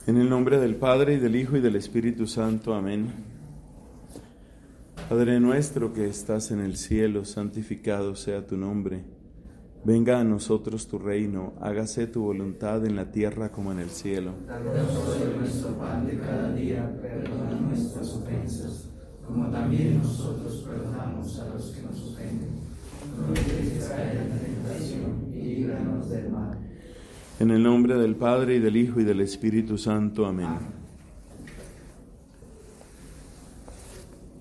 En el nombre del Padre, y del Hijo, y del Espíritu Santo. Amén. Padre nuestro que estás en el cielo, santificado sea tu nombre. Venga a nosotros tu reino, hágase tu voluntad en la tierra como en el cielo. Danos hoy nuestro pan de cada día, perdona nuestras ofensas, como también nosotros perdonamos a los que nos ofenden. No nos dejes caer en la tentación y líbranos del mal. En el nombre del Padre, y del Hijo, y del Espíritu Santo. Amén.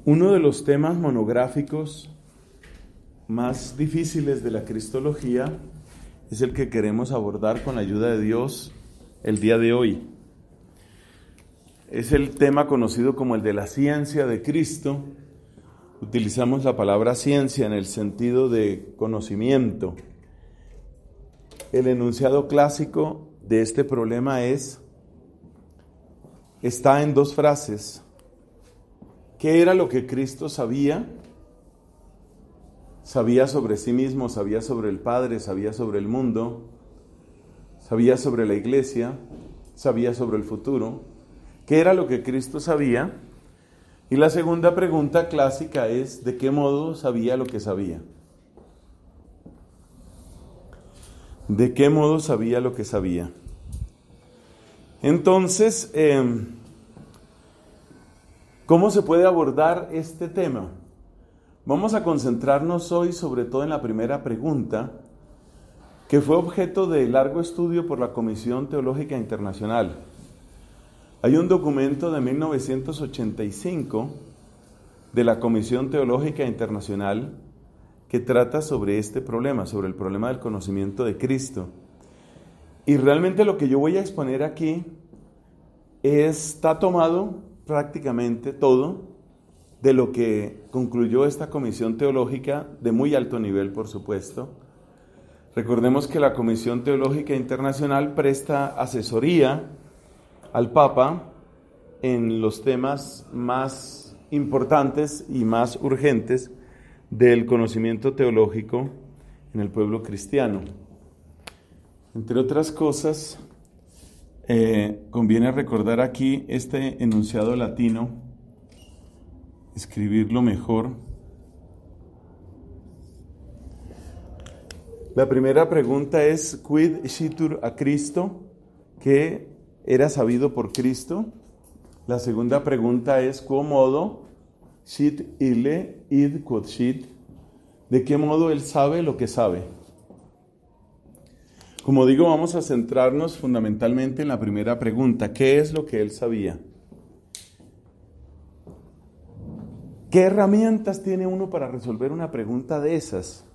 Uno de los temas monográficos más difíciles de la cristología es el que queremos abordar con la ayuda de Dios el día de hoy. Es el tema conocido como el de la ciencia de Cristo. Utilizamos la palabra ciencia en el sentido de conocimiento. El enunciado clásico de este problema está en dos frases. ¿Qué era lo que Cristo sabía? Sabía sobre sí mismo, sabía sobre el Padre, sabía sobre el mundo, sabía sobre la iglesia, sabía sobre el futuro. ¿Qué era lo que Cristo sabía? Y la segunda pregunta clásica es, ¿de qué modo sabía lo que sabía? ¿De qué modo sabía lo que sabía? Entonces, ¿cómo se puede abordar este tema? Vamos a concentrarnos hoy sobre todo en la primera pregunta, que fue objeto de largo estudio por la Comisión Teológica Internacional. Hay un documento de 1985 de la Comisión Teológica Internacional que trata sobre este problema, sobre el problema del conocimiento de Cristo. Y realmente lo que yo voy a exponer aquí está tomado prácticamente todo de lo que concluyó esta Comisión Teológica, de muy alto nivel, por supuesto. Recordemos que la Comisión Teológica Internacional presta asesoría al Papa en los temas más importantes y más urgentes del conocimiento teológico en el pueblo cristiano. Entre otras cosas, conviene recordar aquí este enunciado latino, escribirlo mejor. La primera pregunta es, quid scitur a Cristo? ¿Qué era sabido por Cristo? La segunda pregunta es, quo modo sit ille id quod sit? ¿De qué modo él sabe lo que sabe? Como digo, vamos a centrarnos fundamentalmente en la primera pregunta. ¿Qué es lo que él sabía? ¿Qué herramientas tiene uno para resolver una pregunta de esas?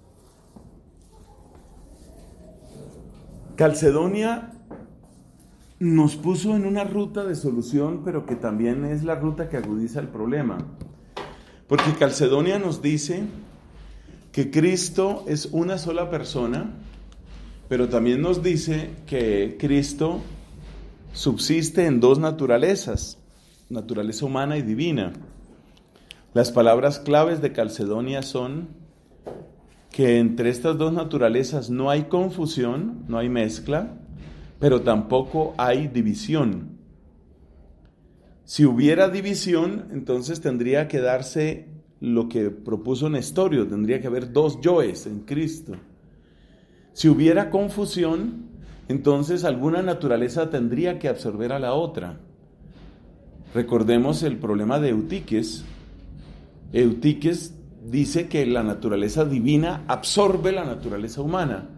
Calcedonia nos puso en una ruta de solución, pero que también es la ruta que agudiza el problema. Porque Calcedonia nos dice que Cristo es una sola persona, pero también nos dice que Cristo subsiste en dos naturalezas, naturaleza humana y divina. Las palabras claves de Calcedonia son que entre estas dos naturalezas no hay confusión, no hay mezcla, pero tampoco hay división. Si hubiera división, entonces tendría que darse lo que propuso Nestorio, tendría que haber dos yoes en Cristo. Si hubiera confusión, entonces alguna naturaleza tendría que absorber a la otra. Recordemos el problema de Eutiques. Eutiques dice que la naturaleza divina absorbe la naturaleza humana,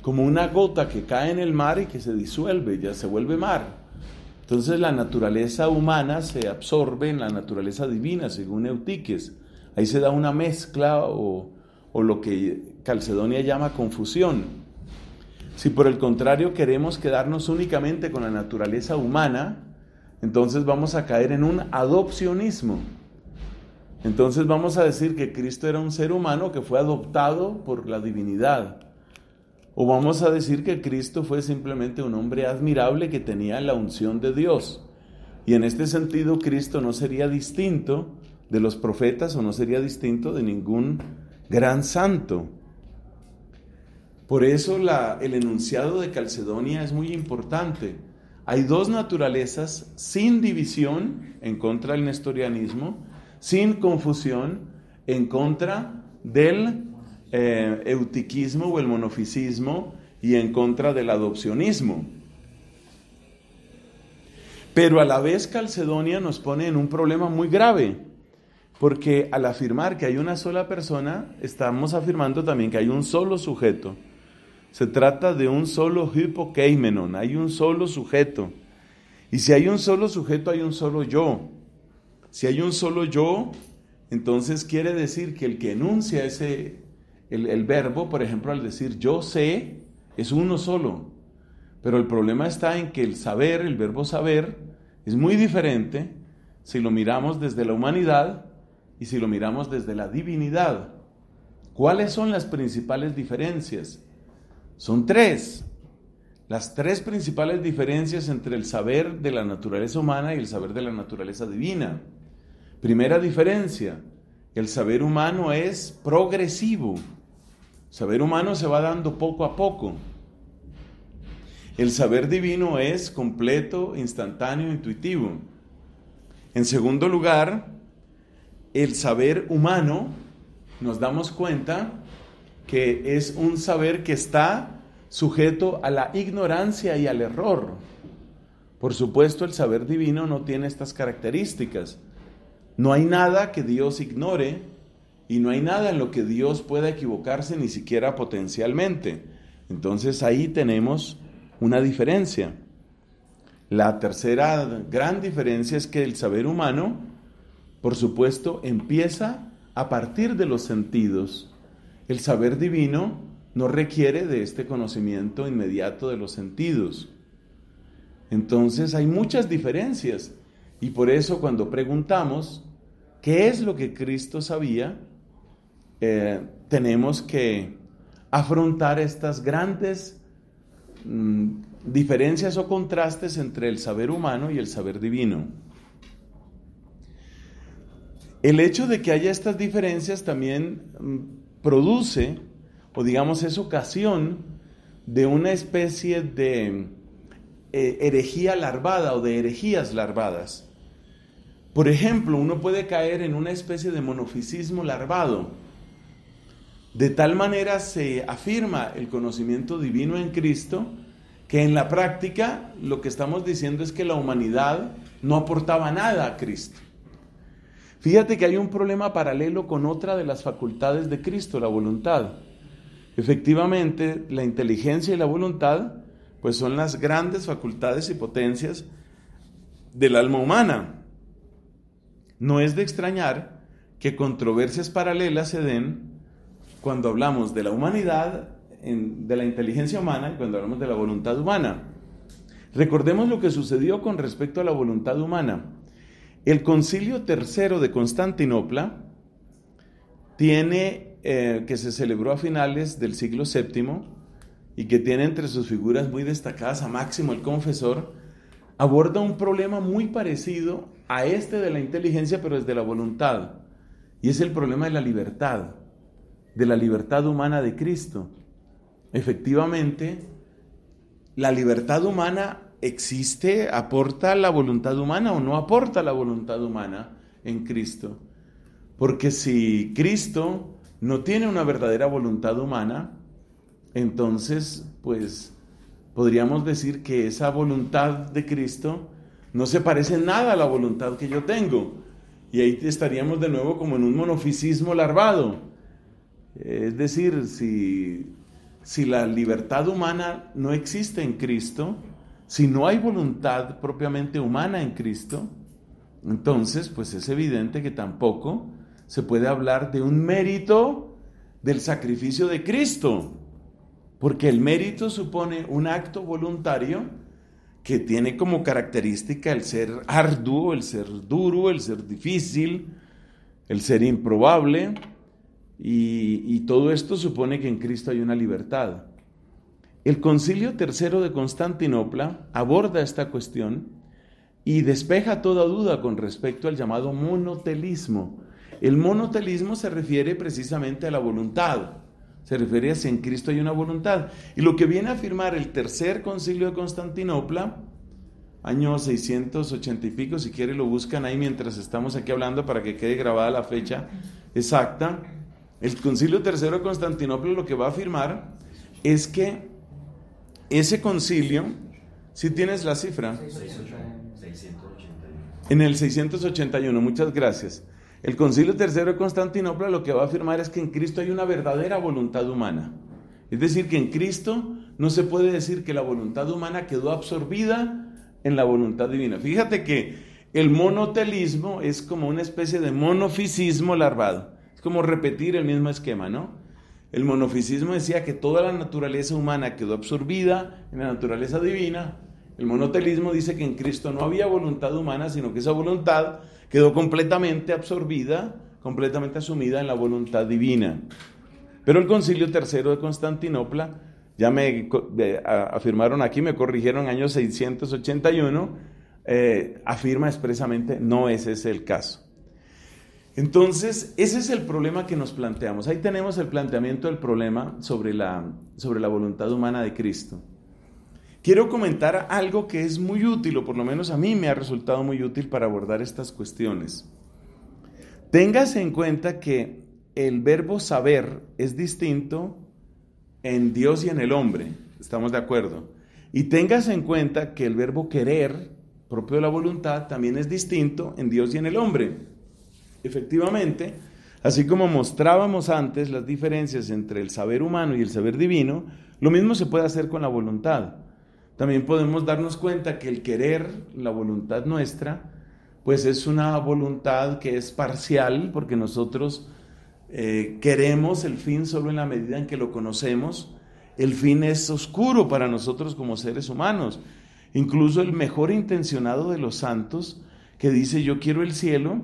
como una gota que cae en el mar y que se disuelve, ya se vuelve mar. Entonces la naturaleza humana se absorbe en la naturaleza divina, según Eutiques. Ahí se da una mezcla o lo que Calcedonia llama confusión. Si por el contrario queremos quedarnos únicamente con la naturaleza humana, entonces vamos a caer en un adopcionismo. Entonces vamos a decir que Cristo era un ser humano que fue adoptado por la divinidad. O vamos a decir que Cristo fue simplemente un hombre admirable que tenía la unción de Dios. Y en este sentido Cristo no sería distinto de los profetas o no sería distinto de ningún gran santo. Por eso el enunciado de Calcedonia es muy importante. hay dos naturalezas sin división en contra del nestorianismo, sin confusión en contra del eutiquismo o el monofisismo y en contra del adopcionismo. Pero a la vez Calcedonia nos pone en un problema muy grave, porque al afirmar que hay una sola persona, estamos afirmando también que hay un solo sujeto. Se trata de un solo hypokeimenon, hay un solo sujeto. Y si hay un solo sujeto, hay un solo yo. Si hay un solo yo, entonces quiere decir que el que enuncia el verbo, por ejemplo, al decir yo sé, es uno solo. Pero el problema está en que el saber, el verbo saber, es muy diferente si lo miramos desde la humanidad y si lo miramos desde la divinidad. ¿Cuáles son las principales diferencias? Son tres. Las tres principales diferencias entre el saber de la naturaleza humana y el saber de la naturaleza divina. Primera diferencia, el saber humano es progresivo. El saber humano se va dando poco a poco. El saber divino es completo, instantáneo, intuitivo. En segundo lugar, el saber humano, nos damos cuenta que es un saber que está sujeto a la ignorancia y al error. Por supuesto, el saber divino no tiene estas características. No hay nada que Dios ignore y no hay nada en lo que Dios pueda equivocarse ni siquiera potencialmente. Entonces ahí tenemos una diferencia. La tercera gran diferencia es que el saber humano, por supuesto, empieza a partir de los sentidos. El saber divino no requiere de este conocimiento inmediato de los sentidos. Entonces hay muchas diferencias y por eso cuando preguntamos qué es lo que Cristo sabía, tenemos que afrontar estas grandes diferencias o contrastes entre el saber humano y el saber divino. El hecho de que haya estas diferencias también produce, o digamos es ocasión de una especie de herejía larvada o de herejías larvadas. Por ejemplo, uno puede caer en una especie de monofisismo larvado. De tal manera se afirma el conocimiento divino en Cristo que en la práctica lo que estamos diciendo es que la humanidad no aportaba nada a Cristo. Fíjate que hay un problema paralelo con otra de las facultades de Cristo, la voluntad. Efectivamente, la inteligencia y la voluntad pues son las grandes facultades y potencias del alma humana. No es de extrañar que controversias paralelas se den cuando hablamos de la humanidad, de la inteligencia humana y cuando hablamos de la voluntad humana. Recordemos lo que sucedió con respecto a la voluntad humana. El Concilio III de Constantinopla que se celebró a finales del siglo VII y que tiene entre sus figuras muy destacadas a Máximo el Confesor, aborda un problema muy parecido a este de la inteligencia, pero desde la voluntad, y es el problema de la libertad humana de Cristo. Efectivamente, la libertad humana existe, aporta la voluntad humana o no aporta la voluntad humana en Cristo. Porque si Cristo no tiene una verdadera voluntad humana, entonces, pues, podríamos decir que esa voluntad de Cristo no se parece en nada a la voluntad que yo tengo. Y ahí estaríamos de nuevo como en un monofisismo larvado. Es decir, si la libertad humana no existe en Cristo, si no hay voluntad propiamente humana en Cristo, entonces pues es evidente que tampoco se puede hablar de un mérito del sacrificio de Cristo, porque el mérito supone un acto voluntario que tiene como característica el ser arduo, el ser duro, el ser difícil, el ser improbable, y todo esto supone que en Cristo hay una libertad. El Concilio III de Constantinopla aborda esta cuestión y despeja toda duda con respecto al llamado monotelismo. El monotelismo se refiere precisamente a la voluntad, se refiere a si en Cristo hay una voluntad. Y lo que viene a afirmar el Tercer Concilio de Constantinopla año 680 y pico, si quiere lo buscan ahí mientras estamos aquí hablando para que quede grabada la fecha exacta. El Concilio III de Constantinopla lo que va a afirmar es que ese concilio, si tienes la cifra, 681. en el 681, muchas gracias. El Concilio III de Constantinopla lo que va a afirmar es que en Cristo hay una verdadera voluntad humana. Es decir, que en Cristo no se puede decir que la voluntad humana quedó absorbida en la voluntad divina. Fíjate que el monotelismo es como una especie de monofisismo larvado. Es como repetir el mismo esquema, ¿no? El monofisismo decía que toda la naturaleza humana quedó absorbida en la naturaleza divina. El monotelismo dice que en Cristo no había voluntad humana, sino que esa voluntad quedó completamente absorbida, completamente asumida en la voluntad divina. Pero el Concilio III de Constantinopla, ya me afirmaron aquí, me corrigieron en el año 681, afirma expresamente, no es ese el caso. Entonces, ese es el problema que nos planteamos. Ahí tenemos el planteamiento del problema sobre la voluntad humana de Cristo. Quiero comentar algo que es muy útil, o por lo menos a mí me ha resultado muy útil para abordar estas cuestiones. Téngase en cuenta que el verbo saber es distinto en Dios y en el hombre, estamos de acuerdo. Y téngase en cuenta que el verbo querer, propio de la voluntad, también es distinto en Dios y en el hombre. Efectivamente, así como mostrábamos antes las diferencias entre el saber humano y el saber divino, lo mismo se puede hacer con la voluntad. También podemos darnos cuenta que el querer, la voluntad nuestra, pues es una voluntad que es parcial, porque nosotros queremos el fin solo en la medida en que lo conocemos. El fin es oscuro para nosotros como seres humanos. Incluso el mejor intencionado de los santos, que dice yo quiero el cielo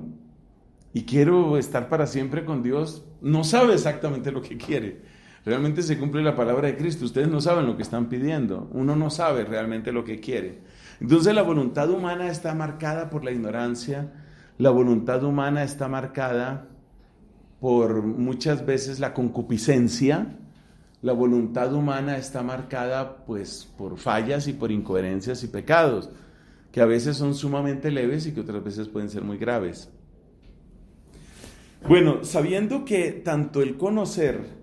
y quiero estar para siempre con Dios, no sabe exactamente lo que quiere. Realmente se cumple la palabra de Cristo. Ustedes no saben lo que están pidiendo. Uno no sabe realmente lo que quiere. Entonces la voluntad humana está marcada por la ignorancia. La voluntad humana está marcada por muchas veces la concupiscencia. La voluntad humana está marcada pues por fallas y por incoherencias y pecados, que a veces son sumamente leves y que otras veces pueden ser muy graves. Bueno, sabiendo que tanto el conocer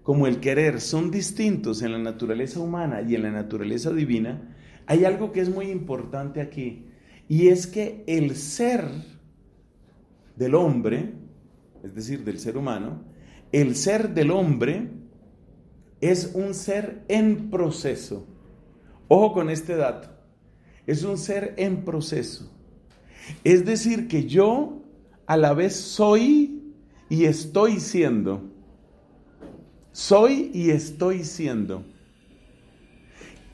como el querer son distintos en la naturaleza humana y en la naturaleza divina, hay algo que es muy importante aquí, y es que el ser del hombre, es decir, del ser humano, el ser del hombre es un ser en proceso. Ojo con este dato, es un ser en proceso. Es decir, que yo a la vez soy y estoy siendo. Soy y estoy siendo.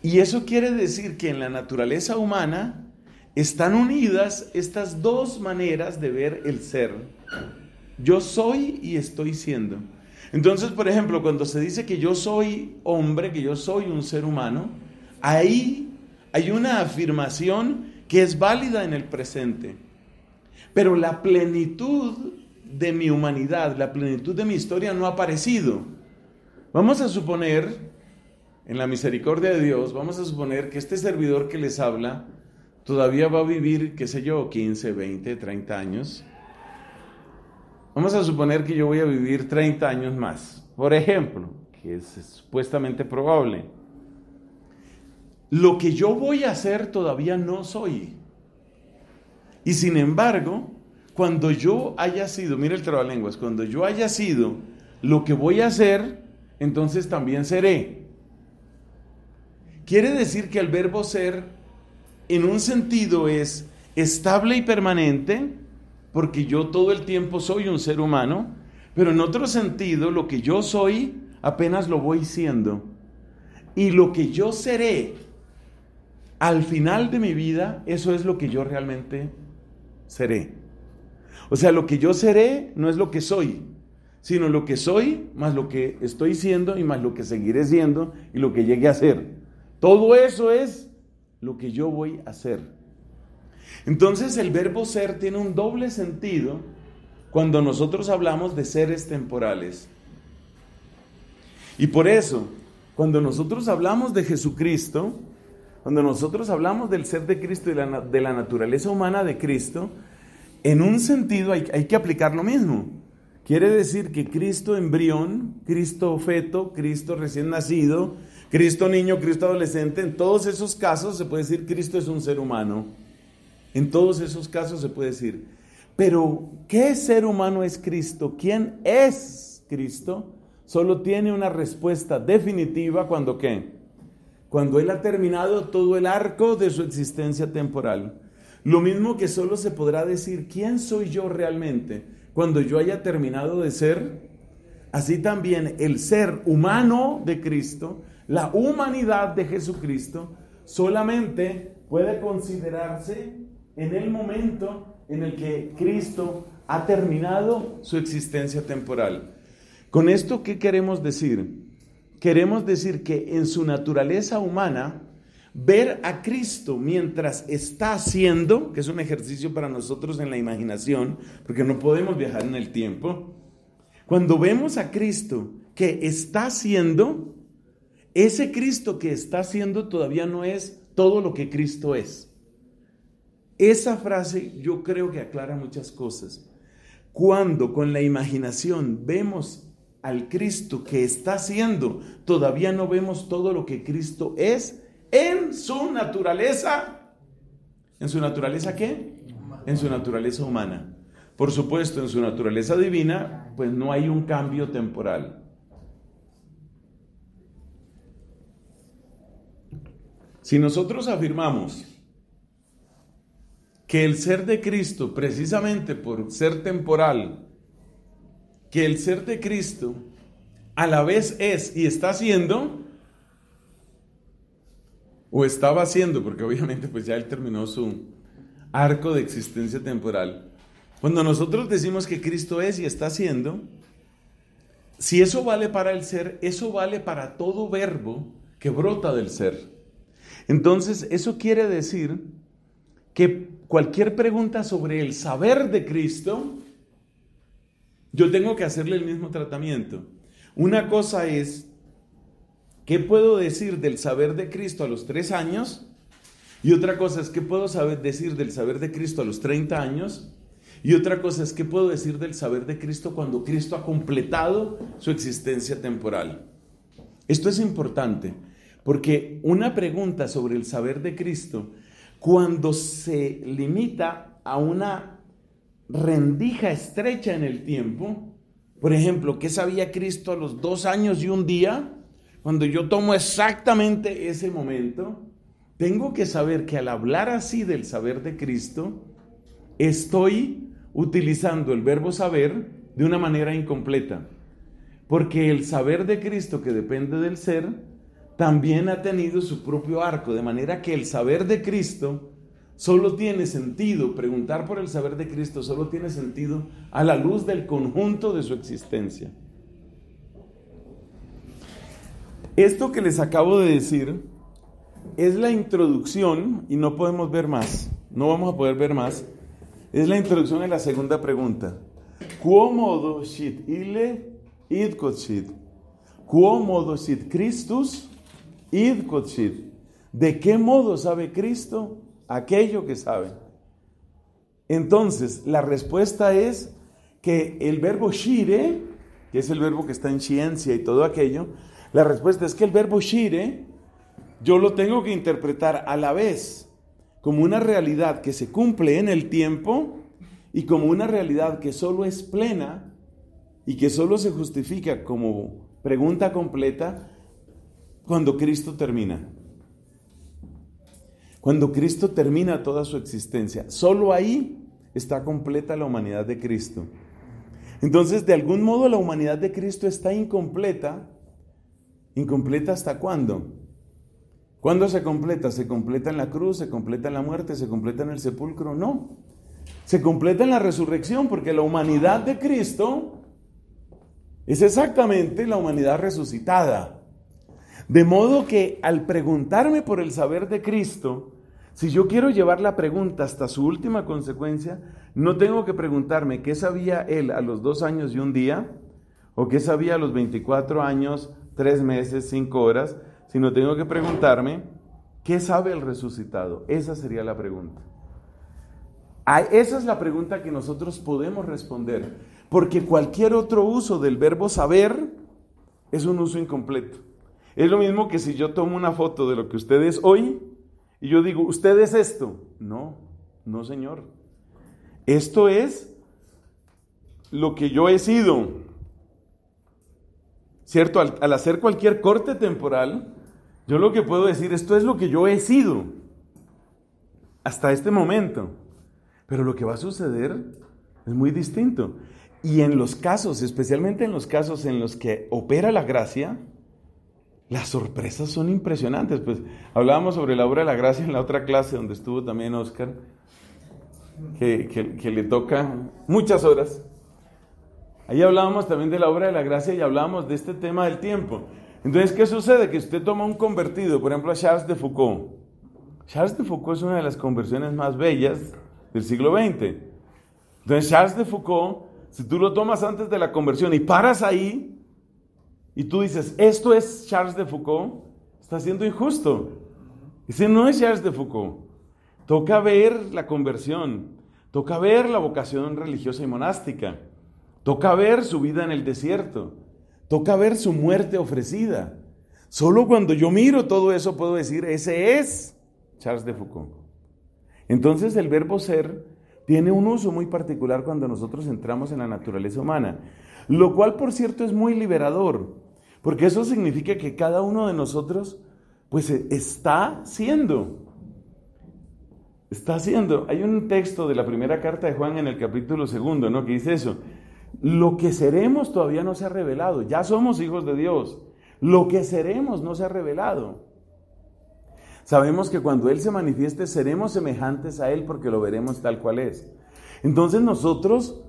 Y eso quiere decir que en la naturaleza humana están unidas estas dos maneras de ver el ser. Yo soy y estoy siendo. Entonces, por ejemplo, cuando se dice que yo soy hombre, que yo soy un ser humano, ahí hay una afirmación que es válida en el presente. Pero la plenitud de mi humanidad, la plenitud de mi historia no ha aparecido. Vamos a suponer, en la misericordia de Dios, vamos a suponer que este servidor que les habla todavía va a vivir, qué sé yo, 15, 20, 30 años. Vamos a suponer que yo voy a vivir 30 años más, por ejemplo, que es supuestamente probable. Lo que yo voy a hacer todavía no soy. Y sin embargo, cuando yo haya sido, mira el trabalenguas, cuando yo haya sido lo que voy a hacer, entonces también seré. Quiere decir que el verbo ser, en un sentido, es estable y permanente, porque yo todo el tiempo soy un ser humano, pero en otro sentido, lo que yo soy, apenas lo voy siendo. Y lo que yo seré al final de mi vida, eso es lo que yo realmente seré. O sea, lo que yo seré no es lo que soy, sino lo que soy, más lo que estoy siendo y más lo que seguiré siendo y lo que llegue a ser. Todo eso es lo que yo voy a ser. Entonces el verbo ser tiene un doble sentido cuando nosotros hablamos de seres temporales. Y por eso, cuando nosotros hablamos de Jesucristo, Cuando nosotros hablamos del ser de Cristo y de la naturaleza humana de Cristo, en un sentido hay que aplicar lo mismo. Quiere decir que Cristo embrión, Cristo feto, Cristo recién nacido, Cristo niño, Cristo adolescente, en todos esos casos se puede decir Cristo es un ser humano. En todos esos casos se puede decir. Pero, ¿qué ser humano es Cristo? ¿Quién es Cristo? Solo tiene una respuesta definitiva cuando ¿qué? Cuando Él ha terminado todo el arco de su existencia temporal. Lo mismo que solo se podrá decir ¿quién soy yo realmente? Cuando yo haya terminado de ser. Así también el ser humano de Cristo, la humanidad de Jesucristo, solamente puede considerarse en el momento en el que Cristo ha terminado su existencia temporal. Con esto, ¿qué queremos decir? Queremos decir que en su naturaleza humana, ver a Cristo mientras está haciendo, que es un ejercicio para nosotros en la imaginación, porque no podemos viajar en el tiempo. Cuando vemos a Cristo que está haciendo, ese Cristo que está haciendo todavía no es todo lo que Cristo es. Esa frase yo creo que aclara muchas cosas. Cuando con la imaginación vemos al Cristo que está haciendo, todavía no vemos todo lo que Cristo es en su naturaleza. ¿En su naturaleza qué? En su naturaleza humana. Por supuesto, en su naturaleza divina, pues no hay un cambio temporal. Si nosotros afirmamos que el ser de Cristo, precisamente por ser temporal, que el ser de Cristo a la vez es y está haciendo, o estaba haciendo, porque obviamente pues ya Él terminó su arco de existencia temporal. Cuando nosotros decimos que Cristo es y está haciendo, si eso vale para el ser, eso vale para todo verbo que brota del ser. Entonces, eso quiere decir que cualquier pregunta sobre el saber de Cristo, yo tengo que hacerle el mismo tratamiento. Una cosa es, ¿qué puedo decir del saber de Cristo a los 3 años? Y otra cosa es, ¿qué puedo decir del saber de Cristo a los 30 años? Y otra cosa es, ¿qué puedo decir del saber de Cristo cuando Cristo ha completado su existencia temporal? Esto es importante, porque una pregunta sobre el saber de Cristo, cuando se limita a una rendija estrecha en el tiempo, por ejemplo, ¿qué sabía Cristo a los 2 años y 1 día? Cuando yo tomo exactamente ese momento, tengo que saber que al hablar así del saber de Cristo, estoy utilizando el verbo saber de una manera incompleta. Porque el saber de Cristo, que depende del ser, también ha tenido su propio arco, de manera que el saber de Cristo solo tiene sentido, preguntar por el saber de Cristo solo tiene sentido a la luz del conjunto de su existencia. Esto que les acabo de decir es la introducción, y no podemos ver más, no vamos a poder ver más, es la introducción a la segunda pregunta. Quo modo sit ille id quod Quo modo sit Christus id quod ¿De qué modo sabe Cristo aquello que sabe? Entonces, la respuesta es que el verbo shire, que es el verbo que está en ciencia y todo aquello, la respuesta es que el verbo shire yo lo tengo que interpretar a la vez como una realidad que se cumple en el tiempo y como una realidad que solo es plena y que solo se justifica como pregunta completa cuando Cristo termina. Cuando Cristo termina toda su existencia, solo ahí está completa la humanidad de Cristo. Entonces, de algún modo la humanidad de Cristo está incompleta. ¿Incompleta hasta cuándo? ¿Cuándo se completa? ¿Se completa en la cruz? ¿Se completa en la muerte? ¿Se completa en el sepulcro? No. Se completa en la resurrección, porque la humanidad de Cristo es exactamente la humanidad resucitada. De modo que al preguntarme por el saber de Cristo, si yo quiero llevar la pregunta hasta su última consecuencia, no tengo que preguntarme qué sabía Él a los 2 años y 1 día, o qué sabía a los 24 años, 3 meses, 5 horas, sino tengo que preguntarme ¿Qué sabe el resucitado? Esa sería la pregunta. Esa es la pregunta que nosotros podemos responder, porque cualquier otro uso del verbo saber es un uso incompleto. Es lo mismo que si yo tomo una foto de lo que usted es hoy y yo digo, ¿usted es esto? No, no señor. Esto es lo que yo he sido. ¿Cierto? Al hacer cualquier corte temporal, yo lo que puedo decir, esto es lo que yo he sido hasta este momento. Pero lo que va a suceder es muy distinto. Y en los casos, especialmente en los casos en los que opera la gracia, las sorpresas son impresionantes. Pues hablábamos sobre la obra de la gracia en la otra clase donde estuvo también Oscar, que le toca muchas horas. Ahí hablábamos también de la obra de la gracia y hablábamos de este tema del tiempo. Entonces, ¿qué sucede? Que usted toma un convertido, por ejemplo a Charles de Foucault. Charles de Foucault es una de las conversiones más bellas del siglo XX. Entonces Charles de Foucault, si tú lo tomas antes de la conversión y paras ahí y tú dices, esto es Charles de Foucault, está siendo injusto. Ese no es Charles de Foucault. Toca ver la conversión, toca ver la vocación religiosa y monástica, toca ver su vida en el desierto, toca ver su muerte ofrecida. Solo cuando yo miro todo eso puedo decir, ese es Charles de Foucault. Entonces el verbo ser tiene un uso muy particular cuando nosotros entramos en la naturaleza humana, lo cual por cierto es muy liberador, porque eso significa que cada uno de nosotros pues está siendo. Hay un texto de la primera carta de Juan en el capítulo 2, ¿no? Que dice eso, lo que seremos todavía no se ha revelado, ya somos hijos de Dios, lo que seremos no se ha revelado. Sabemos que cuando Él se manifieste seremos semejantes a Él porque lo veremos tal cual es. Entonces nosotros,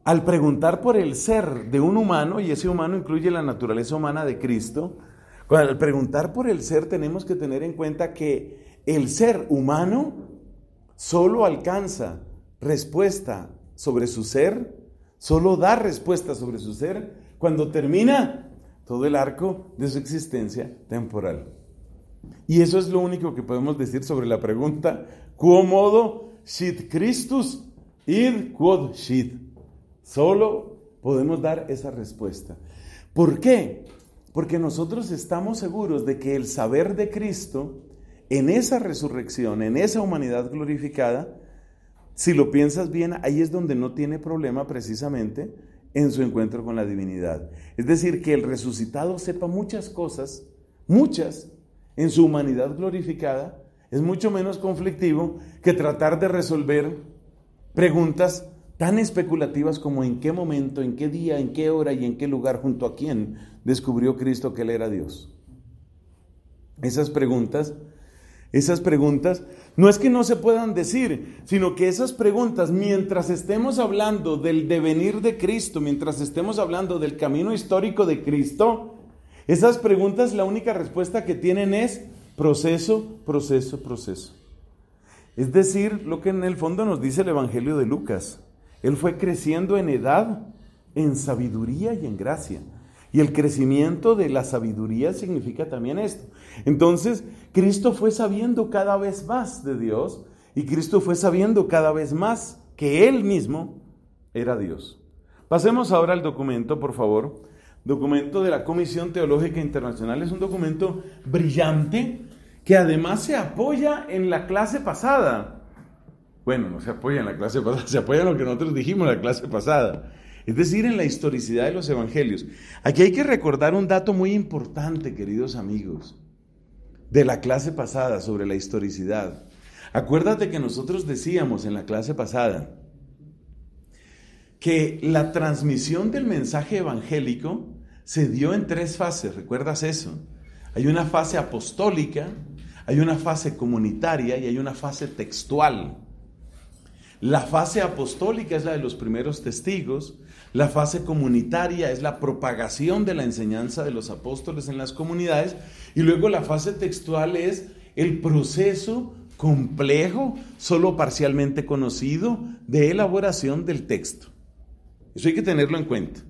al preguntar por el ser de un humano, y ese humano incluye la naturaleza humana de Cristo, al preguntar por el ser tenemos que tener en cuenta que el ser humano solo alcanza respuesta sobre su ser, solo da respuesta sobre su ser cuando termina todo el arco de su existencia temporal. Y eso es lo único que podemos decir sobre la pregunta, quo modo sit Christus id quod sit. Solo podemos dar esa respuesta. ¿Por qué? Porque nosotros estamos seguros de que el saber de Cristo, en esa resurrección, en esa humanidad glorificada, si lo piensas bien, ahí es donde no tiene problema precisamente en su encuentro con la divinidad. Es decir, que el resucitado sepa muchas cosas, muchas, en su humanidad glorificada, es mucho menos conflictivo que tratar de resolver preguntas tan especulativas como en qué momento, en qué día, en qué hora y en qué lugar, junto a quién descubrió Cristo que Él era Dios. Esas preguntas no es que no se puedan decir, sino que esas preguntas, mientras estemos hablando del devenir de Cristo, mientras estemos hablando del camino histórico de Cristo, esas preguntas la única respuesta que tienen es proceso, proceso, proceso. Es decir, lo que en el fondo nos dice el Evangelio de Lucas. Él fue creciendo en edad, en sabiduría y en gracia. Y el crecimiento de la sabiduría significa también esto. Entonces, Cristo fue sabiendo cada vez más de Dios y Cristo fue sabiendo cada vez más que Él mismo era Dios. Pasemos ahora al documento, por favor. Documento de la Comisión Teológica Internacional. Es un documento brillante que además se apoya en la clase pasada. Bueno, no se apoya en la clase pasada, se apoya en lo que nosotros dijimos en la clase pasada. Es decir, en la historicidad de los evangelios. Aquí hay que recordar un dato muy importante, queridos amigos, de la clase pasada sobre la historicidad. Acuérdate que nosotros decíamos en la clase pasada que la transmisión del mensaje evangélico se dio en 3 fases, ¿recuerdas eso? Hay una fase apostólica, hay una fase comunitaria y hay una fase textual. La fase apostólica es la de los primeros testigos, la fase comunitaria es la propagación de la enseñanza de los apóstoles en las comunidades y luego la fase textual es el proceso complejo, solo parcialmente conocido, de elaboración del texto. Eso hay que tenerlo en cuenta.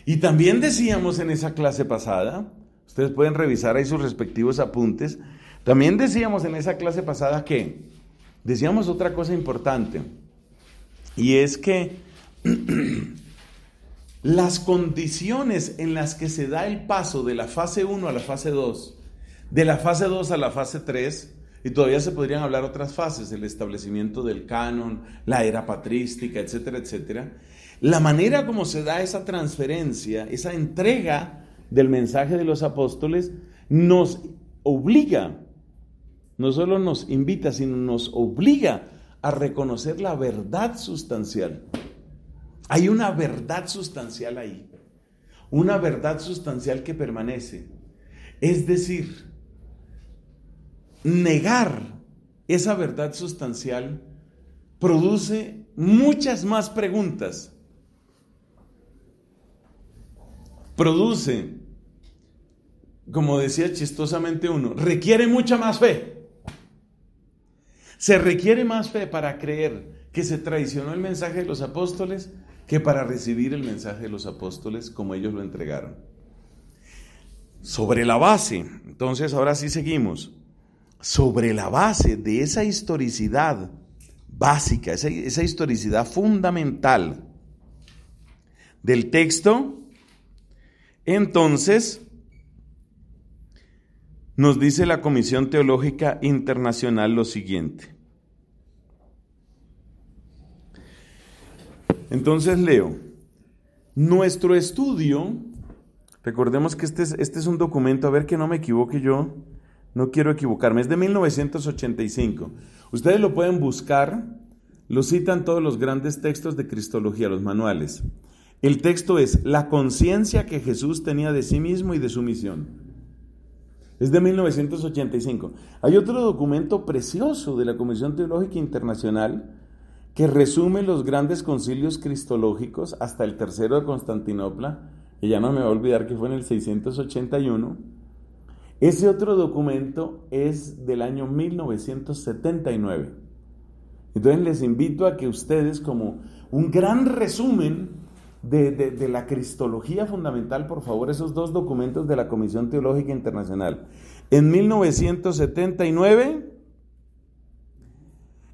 Y también decíamos en esa clase pasada, ustedes pueden revisar ahí sus respectivos apuntes, También decíamos en esa clase pasada decíamos otra cosa importante, y es que las condiciones en las que se da el paso de la fase 1 a la fase 2, de la fase 2 a la fase 3, y todavía se podrían hablar otras fases, el establecimiento del canon, la era patrística, etcétera, etcétera. La manera como se da esa transferencia, esa entrega del mensaje de los apóstoles, nos obliga, no solo nos invita, sino nos obliga a reconocer la verdad sustancial. Hay una verdad sustancial ahí, una verdad sustancial que permanece. Es decir, negar esa verdad sustancial produce muchas más preguntas. Produce, como decía chistosamente uno, requiere mucha más fe. Se requiere más fe para creer que se traicionó el mensaje de los apóstoles que para recibir el mensaje de los apóstoles como ellos lo entregaron. Sobre la base, entonces ahora sí seguimos, sobre la base de esa historicidad básica, esa historicidad fundamental del texto, entonces nos dice la Comisión Teológica Internacional lo siguiente. Entonces leo, nuestro estudio, recordemos que este es un documento, a ver que no me equivoque yo, no quiero equivocarme, es de 1985. Ustedes lo pueden buscar, lo citan todos los grandes textos de cristología, los manuales. El texto es la conciencia que Jesús tenía de sí mismo y de su misión. Es de 1985. Hay otro documento precioso de la Comisión Teológica Internacional que resume los grandes concilios cristológicos hasta el tercero de Constantinopla, que ya no me va a olvidar que fue en el 681. Ese otro documento es del año 1979. Entonces les invito a que ustedes, como un gran resumen de la cristología fundamental, por favor, esos dos documentos de la Comisión Teológica Internacional. En 1979,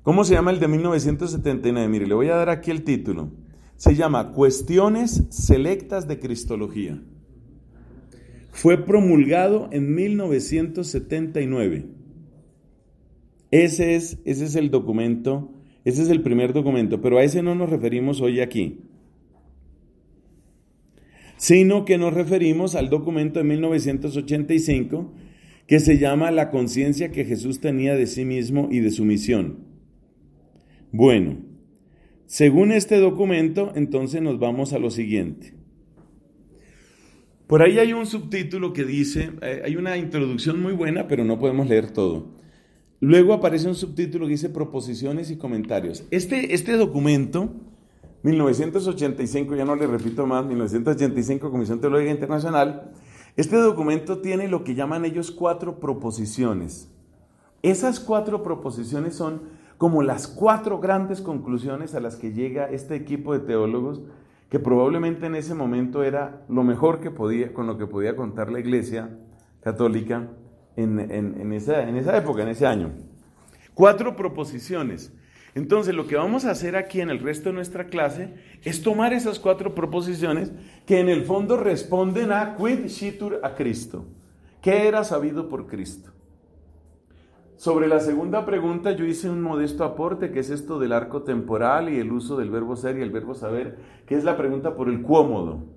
¿cómo se llama el de 1979? Mire, le voy a dar aquí el título. Se llama Cuestiones Selectas de Cristología. Fue promulgado en 1979. Ese es el documento, ese es el primer documento, pero a ese no nos referimos hoy aquí, sino que nos referimos al documento de 1985 que se llama La conciencia que Jesús tenía de sí mismo y de su misión. Bueno, según este documento, entonces nos vamos a lo siguiente. Por ahí hay un subtítulo que dice, hay una introducción muy buena, pero no podemos leer todo. Luego aparece un subtítulo que dice proposiciones y comentarios. Este documento, 1985, ya no le repito más, 1985, Comisión Teológica Internacional, este documento tiene lo que llaman ellos 4 proposiciones. Esas 4 proposiciones son como las 4 grandes conclusiones a las que llega este equipo de teólogos, que probablemente en ese momento era lo mejor con lo que podía contar la Iglesia Católica en esa época, en ese año. 4 proposiciones. Entonces, lo que vamos a hacer aquí en el resto de nuestra clase es tomar esas 4 proposiciones que en el fondo responden a quid citur a Cristo. ¿Qué era sabido por Cristo? Sobre la segunda pregunta yo hice un modesto aporte, que es esto del arco temporal y el uso del verbo ser y el verbo saber, que es la pregunta por el cómodo.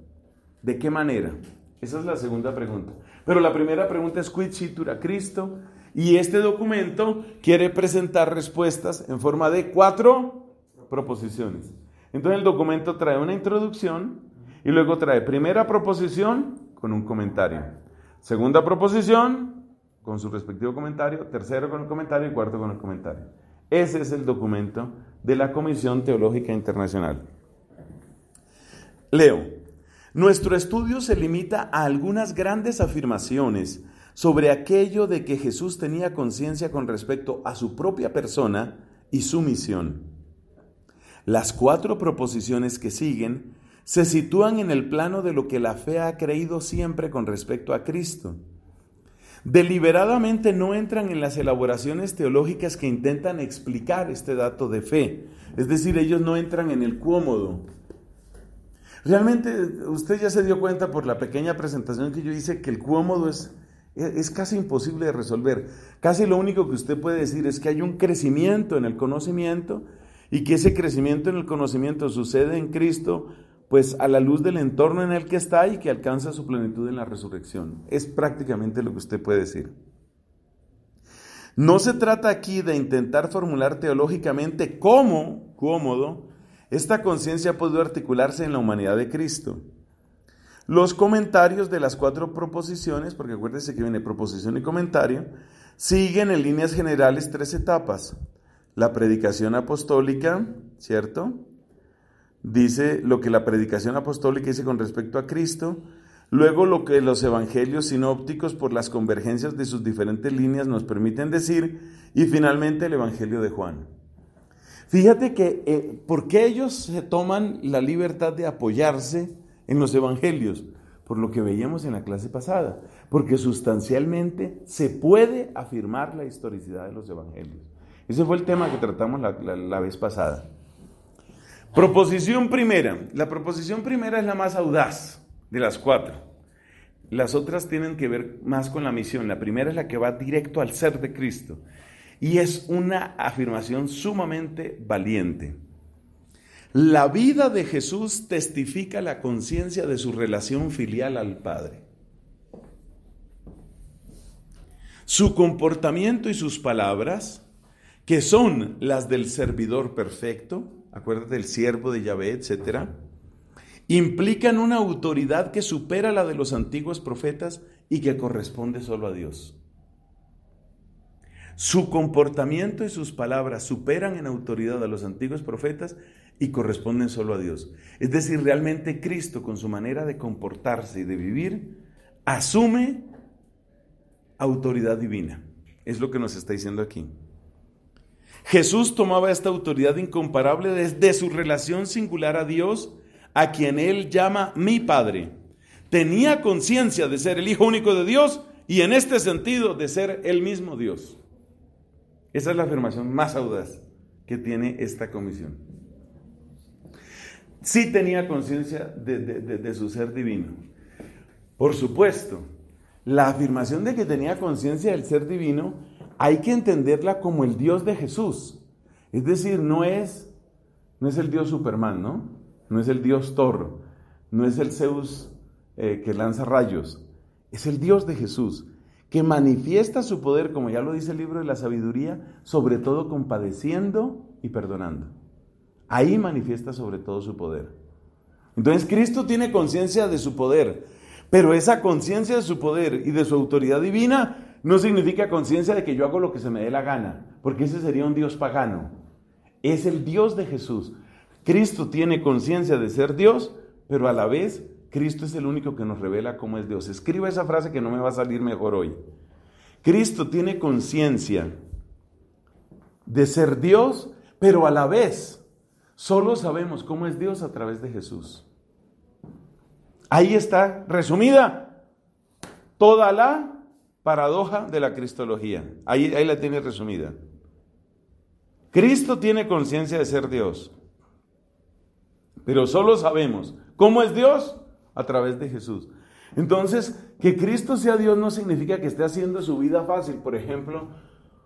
¿De qué manera? Esa es la segunda pregunta. Pero la primera pregunta es quid citur a Cristo, y este documento quiere presentar respuestas en forma de 4 proposiciones. Entonces el documento trae una introducción y luego trae primera proposición con un comentario, segunda proposición con su respectivo comentario, tercero con el comentario y cuarto con el comentario. Ese es el documento de la Comisión Teológica Internacional. Leo. Nuestro estudio se limita a algunas grandes afirmaciones sobre aquello de que Jesús tenía conciencia con respecto a su propia persona y su misión. Las 4 proposiciones que siguen se sitúan en el plano de lo que la fe ha creído siempre con respecto a Cristo. Deliberadamente no entran en las elaboraciones teológicas que intentan explicar este dato de fe. Es decir, ellos no entran en el cómodo. Realmente usted ya se dio cuenta por la pequeña presentación que yo hice que el cómodo es casi imposible de resolver. Casi lo único que usted puede decir es que hay un crecimiento en el conocimiento y que ese crecimiento en el conocimiento sucede en Cristo, pues a la luz del entorno en el que está y que alcanza su plenitud en la resurrección. Es prácticamente lo que usted puede decir. No se trata aquí de intentar formular teológicamente cómo, cómodo, esta conciencia puede articularse en la humanidad de Cristo. Los comentarios de las 4 proposiciones, porque acuérdense que viene proposición y comentario, siguen en líneas generales 3 etapas. La predicación apostólica, ¿cierto? Dice lo que la predicación apostólica dice con respecto a Cristo. Luego lo que los evangelios sinópticos por las convergencias de sus diferentes líneas nos permiten decir. Y finalmente el evangelio de Juan. Fíjate que, ¿por qué ellos se toman la libertad de apoyarse en los evangelios? Por lo que veíamos en la clase pasada. Porque sustancialmente se puede afirmar la historicidad de los evangelios. Ese fue el tema que tratamos la vez pasada. Proposición primera. La proposición primera es la más audaz de las 4. Las otras tienen que ver más con la misión. La primera es la que va directo al ser de Cristo. Y es una afirmación sumamente valiente. La vida de Jesús testifica la conciencia de su relación filial al Padre. Su comportamiento y sus palabras, que son las del servidor perfecto, acuérdate del siervo de Yahvé, etc., implican una autoridad que supera la de los antiguos profetas y que corresponde solo a Dios. Su comportamiento y sus palabras superan en autoridad a los antiguos profetas y corresponden solo a Dios. Es decir, realmente Cristo, con su manera de comportarse y de vivir, asume autoridad divina. Es lo que nos está diciendo aquí. Jesús tomaba esta autoridad incomparable desde su relación singular a Dios, a quien Él llama mi Padre. Tenía conciencia de ser el Hijo único de Dios y en este sentido de ser el mismo Dios. Esa es la afirmación más audaz que tiene esta comisión. Sí tenía conciencia de su ser divino. Por supuesto, la afirmación de que tenía conciencia del ser divino hay que entenderla como el Dios de Jesús. Es decir, no es el Dios Superman, ¿no? No es el Dios Thor, no es el Zeus que lanza rayos. Es el Dios de Jesús, que manifiesta su poder, como ya lo dice el libro de la sabiduría, sobre todo compadeciendo y perdonando. Ahí manifiesta sobre todo su poder. Entonces Cristo tiene conciencia de su poder, pero esa conciencia de su poder y de su autoridad divina no significa conciencia de que yo hago lo que se me dé la gana, porque ese sería un Dios pagano. Es el Dios de Jesús. Cristo tiene conciencia de ser Dios, pero a la vez Cristo es el único que nos revela cómo es Dios. Escriba esa frase que no me va a salir mejor hoy. Cristo tiene conciencia de ser Dios, pero a la vez solo sabemos cómo es Dios a través de Jesús. Ahí está resumida toda la paradoja de la cristología. Ahí la tiene resumida. Cristo tiene conciencia de ser Dios, pero solo sabemos cómo es Dios a través de Jesús. Entonces, que Cristo sea Dios no significa que esté haciendo su vida fácil. Por ejemplo,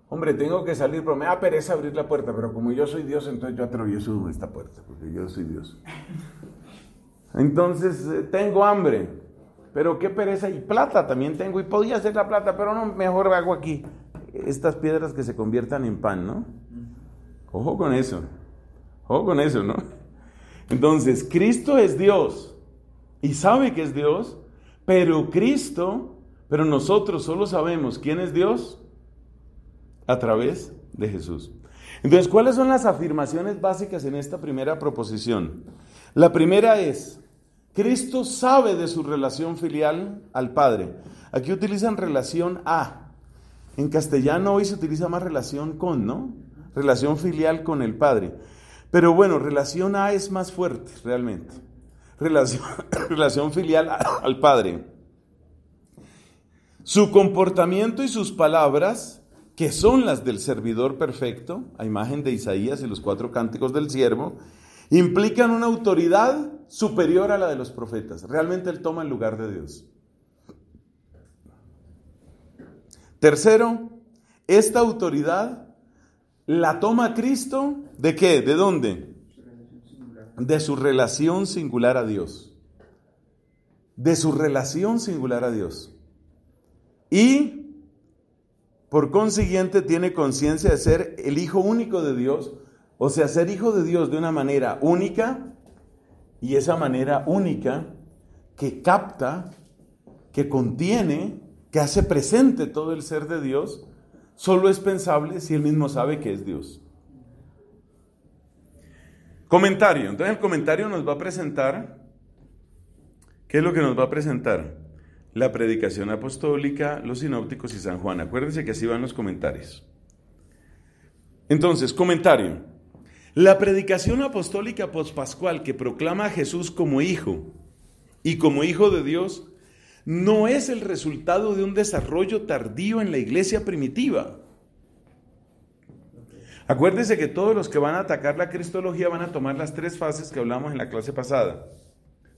hombre, tengo que salir, pero me da pereza abrir la puerta, pero como yo soy Dios, entonces yo atravieso esta puerta, porque yo soy Dios. Entonces, tengo hambre, pero qué pereza, y plata también tengo, y podía hacer la plata, pero no, mejor hago aquí estas piedras que se conviertan en pan, ¿no? Ojo con eso, ¿no? Entonces, Cristo es Dios, y sabe que es Dios, pero nosotros solo sabemos quién es Dios a través de Jesús. Entonces, ¿cuáles son las afirmaciones básicas en esta primera proposición? La primera es, Cristo sabe de su relación filial al Padre. Aquí utilizan relación a. En castellano hoy se utiliza más relación con, ¿no? Relación filial con el Padre. Pero bueno, relación a es más fuerte realmente. Relación filial al Padre. Su comportamiento y sus palabras, que son las del servidor perfecto, a imagen de Isaías y los 4 cánticos del siervo, implican una autoridad superior a la de los profetas. Realmente él toma el lugar de Dios. Tercero, esta autoridad la toma Cristo, ¿de qué? ¿De dónde? De su relación singular a Dios. De su relación singular a Dios. Y, por consiguiente, tiene conciencia de ser el Hijo único de Dios, o sea, ser Hijo de Dios de una manera única, y esa manera única que capta, que contiene, que hace presente todo el ser de Dios, solo es pensable si él mismo sabe que es Dios. Comentario. Entonces el comentario nos va a presentar, ¿qué es lo que nos va a presentar? La predicación apostólica, los sinópticos y San Juan. Acuérdense que así van los comentarios. Entonces, comentario. La predicación apostólica pospascual que proclama a Jesús como Hijo y como Hijo de Dios no es el resultado de un desarrollo tardío en la iglesia primitiva. Acuérdense que todos los que van a atacar la cristología van a tomar las 3 fases que hablamos en la clase pasada.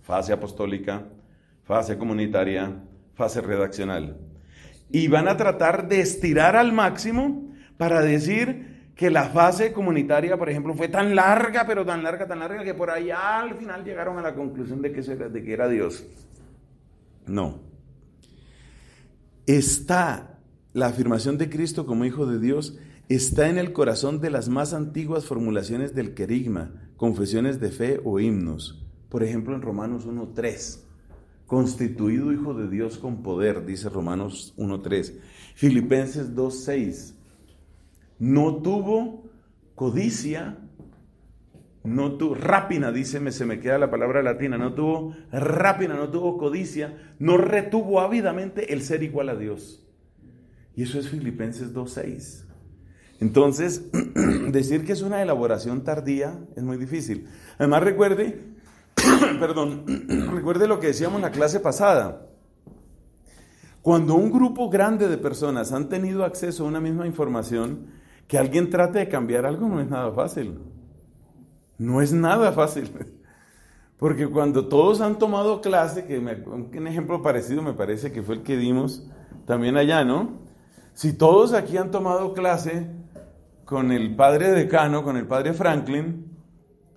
Fase apostólica, fase comunitaria, fase redaccional. Y van a tratar de estirar al máximo para decir que la fase comunitaria, por ejemplo, fue tan larga, pero tan larga, que por allá al final llegaron a la conclusión de que era Dios. No. Está la afirmación de Cristo como Hijo de Dios, está en el corazón de las más antiguas formulaciones del querigma, confesiones de fe o himnos. Por ejemplo, en Romanos 1:3, constituido Hijo de Dios con poder, dice Romanos 1:3. Filipenses 2:6, no tuvo codicia, rápina, se me queda la palabra latina, no tuvo rápina, no tuvo codicia, no retuvo ávidamente el ser igual a Dios. Y eso es Filipenses 2:6. Entonces, decir que es una elaboración tardía es muy difícil. Además, recuerde lo que decíamos en la clase pasada. Cuando un grupo grande de personas han tenido acceso a una misma información, que alguien trate de cambiar algo no es nada fácil. No es nada fácil. Porque cuando todos han tomado clase, un ejemplo parecido me parece que fue el que dimos también allá, ¿no? Si todos aquí han tomado clase con el padre decano, con el padre Franklin,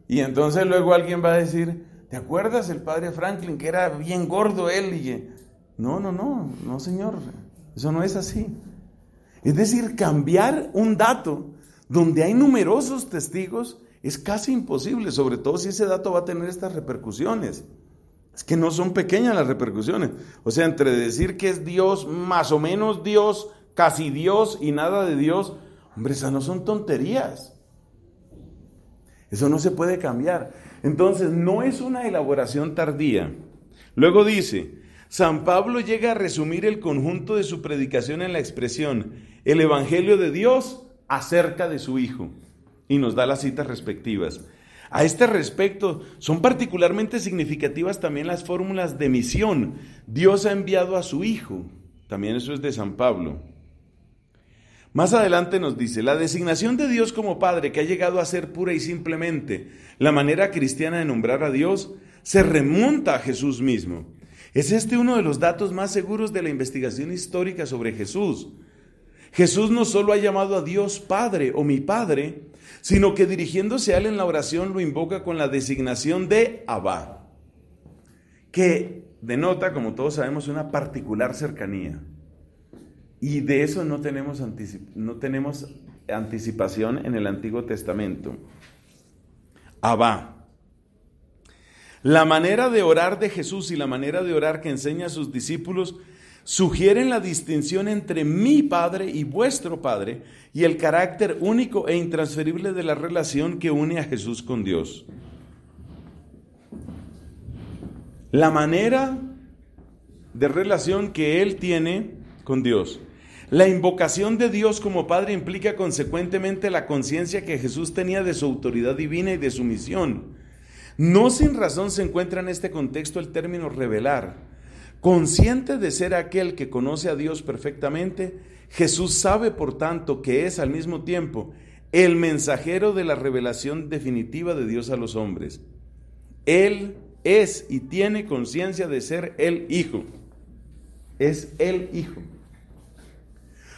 y entonces luego alguien va a decir, ¿te acuerdas el padre Franklin que era bien gordo él? Y no señor, eso no es así. Es decir, cambiar un dato donde hay numerosos testigos es casi imposible, sobre todo si ese dato va a tener estas repercusiones. Es que no son pequeñas las repercusiones. O sea, entre decir que es Dios, más o menos Dios, casi Dios y nada de Dios, hombre, esas no son tonterías. Eso no se puede cambiar. Entonces, no es una elaboración tardía. Luego dice, San Pablo llega a resumir el conjunto de su predicación en la expresión, el Evangelio de Dios acerca de su Hijo. Y nos da las citas respectivas. A este respecto, son particularmente significativas también las fórmulas de misión. Dios ha enviado a su Hijo. También eso es de San Pablo. Más adelante nos dice, la designación de Dios como Padre, que ha llegado a ser pura y simplemente la manera cristiana de nombrar a Dios, se remonta a Jesús mismo. Es este uno de los datos más seguros de la investigación histórica sobre Jesús. Jesús no solo ha llamado a Dios Padre o mi Padre, sino que dirigiéndose a él en la oración lo invoca con la designación de Abba, que denota, como todos sabemos, una particular cercanía. Y de eso no tenemos anticipación en el Antiguo Testamento. Abba. La manera de orar de Jesús y la manera de orar que enseña a sus discípulos sugieren la distinción entre mi Padre y vuestro Padre y el carácter único e intransferible de la relación que une a Jesús con Dios. La manera de relación que Él tiene con Dios. La invocación de Dios como Padre implica consecuentemente la conciencia que Jesús tenía de su autoridad divina y de su misión. No sin razón se encuentra en este contexto el término revelar, Consciente de ser aquel que conoce a Dios perfectamente, Jesús sabe, por tanto, que es al mismo tiempo el mensajero de la revelación definitiva de Dios a los hombres. Él es y tiene conciencia de ser el Hijo. Es el Hijo.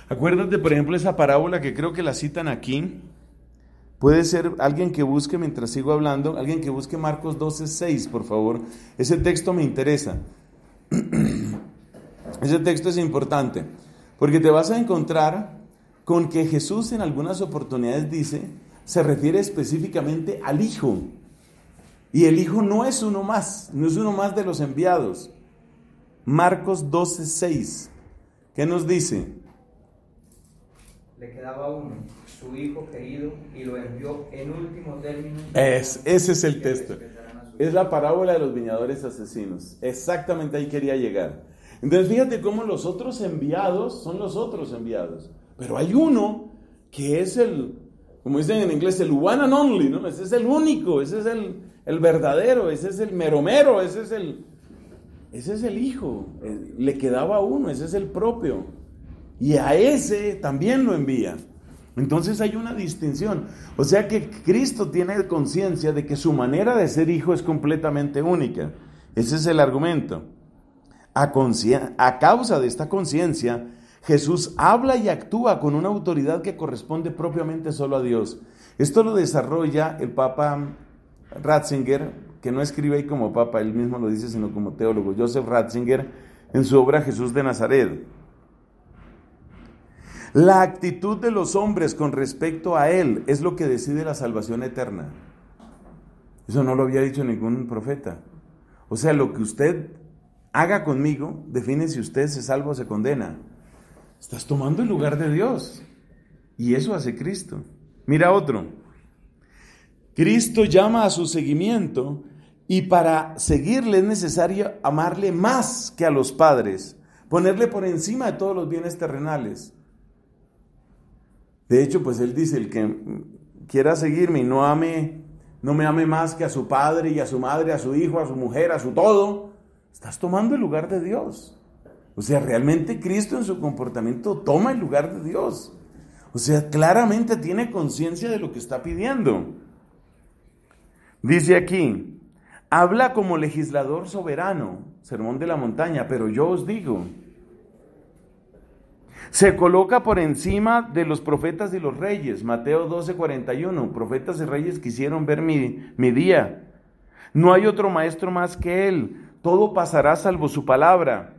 Acuérdate, por ejemplo, esa parábola que creo que la citan aquí. Puede ser alguien que busque, mientras sigo hablando, alguien que busque Marcos 12:6, por favor. Ese texto me interesa. Ese texto es importante, porque te vas a encontrar con que Jesús en algunas oportunidades se refiere específicamente al Hijo. Y el Hijo no es uno más de los enviados. Marcos 12:6. ¿Qué nos dice? Le quedaba uno, su hijo querido, y lo envió en último término. Ese es el texto. Es la parábola de los viñadores asesinos. Exactamente ahí quería llegar. Entonces fíjate cómo los otros enviados son los otros enviados. Pero hay uno que es como dicen en inglés, el one and only, ¿no? Ese es el único, ese es el verdadero, ese es el mero, ese es el Hijo. Le quedaba uno, ese es el propio. Y a ese también lo envía. Entonces hay una distinción. O sea que Cristo tiene conciencia de que su manera de ser Hijo es completamente única. Ese es el argumento. A causa de esta conciencia, Jesús habla y actúa con una autoridad que corresponde propiamente solo a Dios. Esto lo desarrolla el Papa Ratzinger, que no escribe ahí como Papa, él mismo lo dice, sino como teólogo, Joseph Ratzinger, en su obra Jesús de Nazaret. La actitud de los hombres con respecto a Él es lo que decide la salvación eterna. Eso no lo había dicho ningún profeta. O sea, lo que usted haga conmigo define si usted se salva o se condena. Estás tomando el lugar de Dios. Y eso hace Cristo. Mira otro. Cristo llama a su seguimiento y para seguirle es necesario amarle más que a los padres, ponerle por encima de todos los bienes terrenales. De hecho, pues él dice, el que quiera seguirme y no me ame más que a su padre y a su madre, a su hijo, a su mujer, a su todo, estás tomando el lugar de Dios. O sea, realmente Cristo en su comportamiento toma el lugar de Dios. O sea, claramente tiene conciencia de lo que está pidiendo. Dice aquí, habla como legislador soberano, Sermón de la Montaña, pero yo os digo. Se coloca por encima de los profetas y los reyes, Mateo 12:41, profetas y reyes quisieron ver mi día. No hay otro maestro más que él, todo pasará salvo su palabra.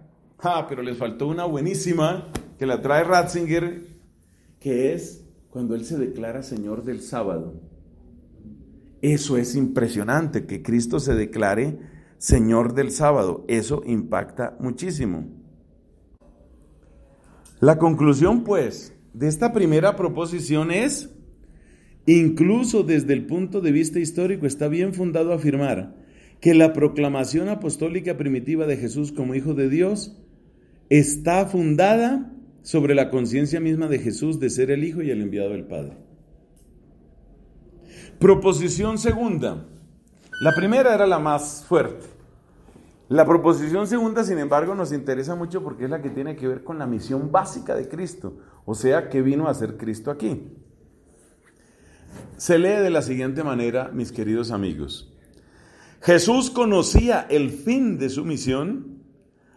Pero les faltó una buenísima, que la trae Ratzinger, que es cuando él se declara Señor del sábado. Eso es impresionante, que Cristo se declare Señor del sábado, eso impacta muchísimo. La conclusión, pues, de esta primera proposición es, incluso desde el punto de vista histórico, está bien fundado afirmar que la proclamación apostólica primitiva de Jesús como Hijo de Dios está fundada sobre la conciencia misma de Jesús de ser el Hijo y el enviado del Padre. Proposición segunda. La primera era la más fuerte. La proposición segunda, sin embargo, nos interesa mucho porque es la que tiene que ver con la misión básica de Cristo, o sea, ¿qué vino a hacer Cristo aquí? Se lee de la siguiente manera, mis queridos amigos. Jesús conocía el fin de su misión,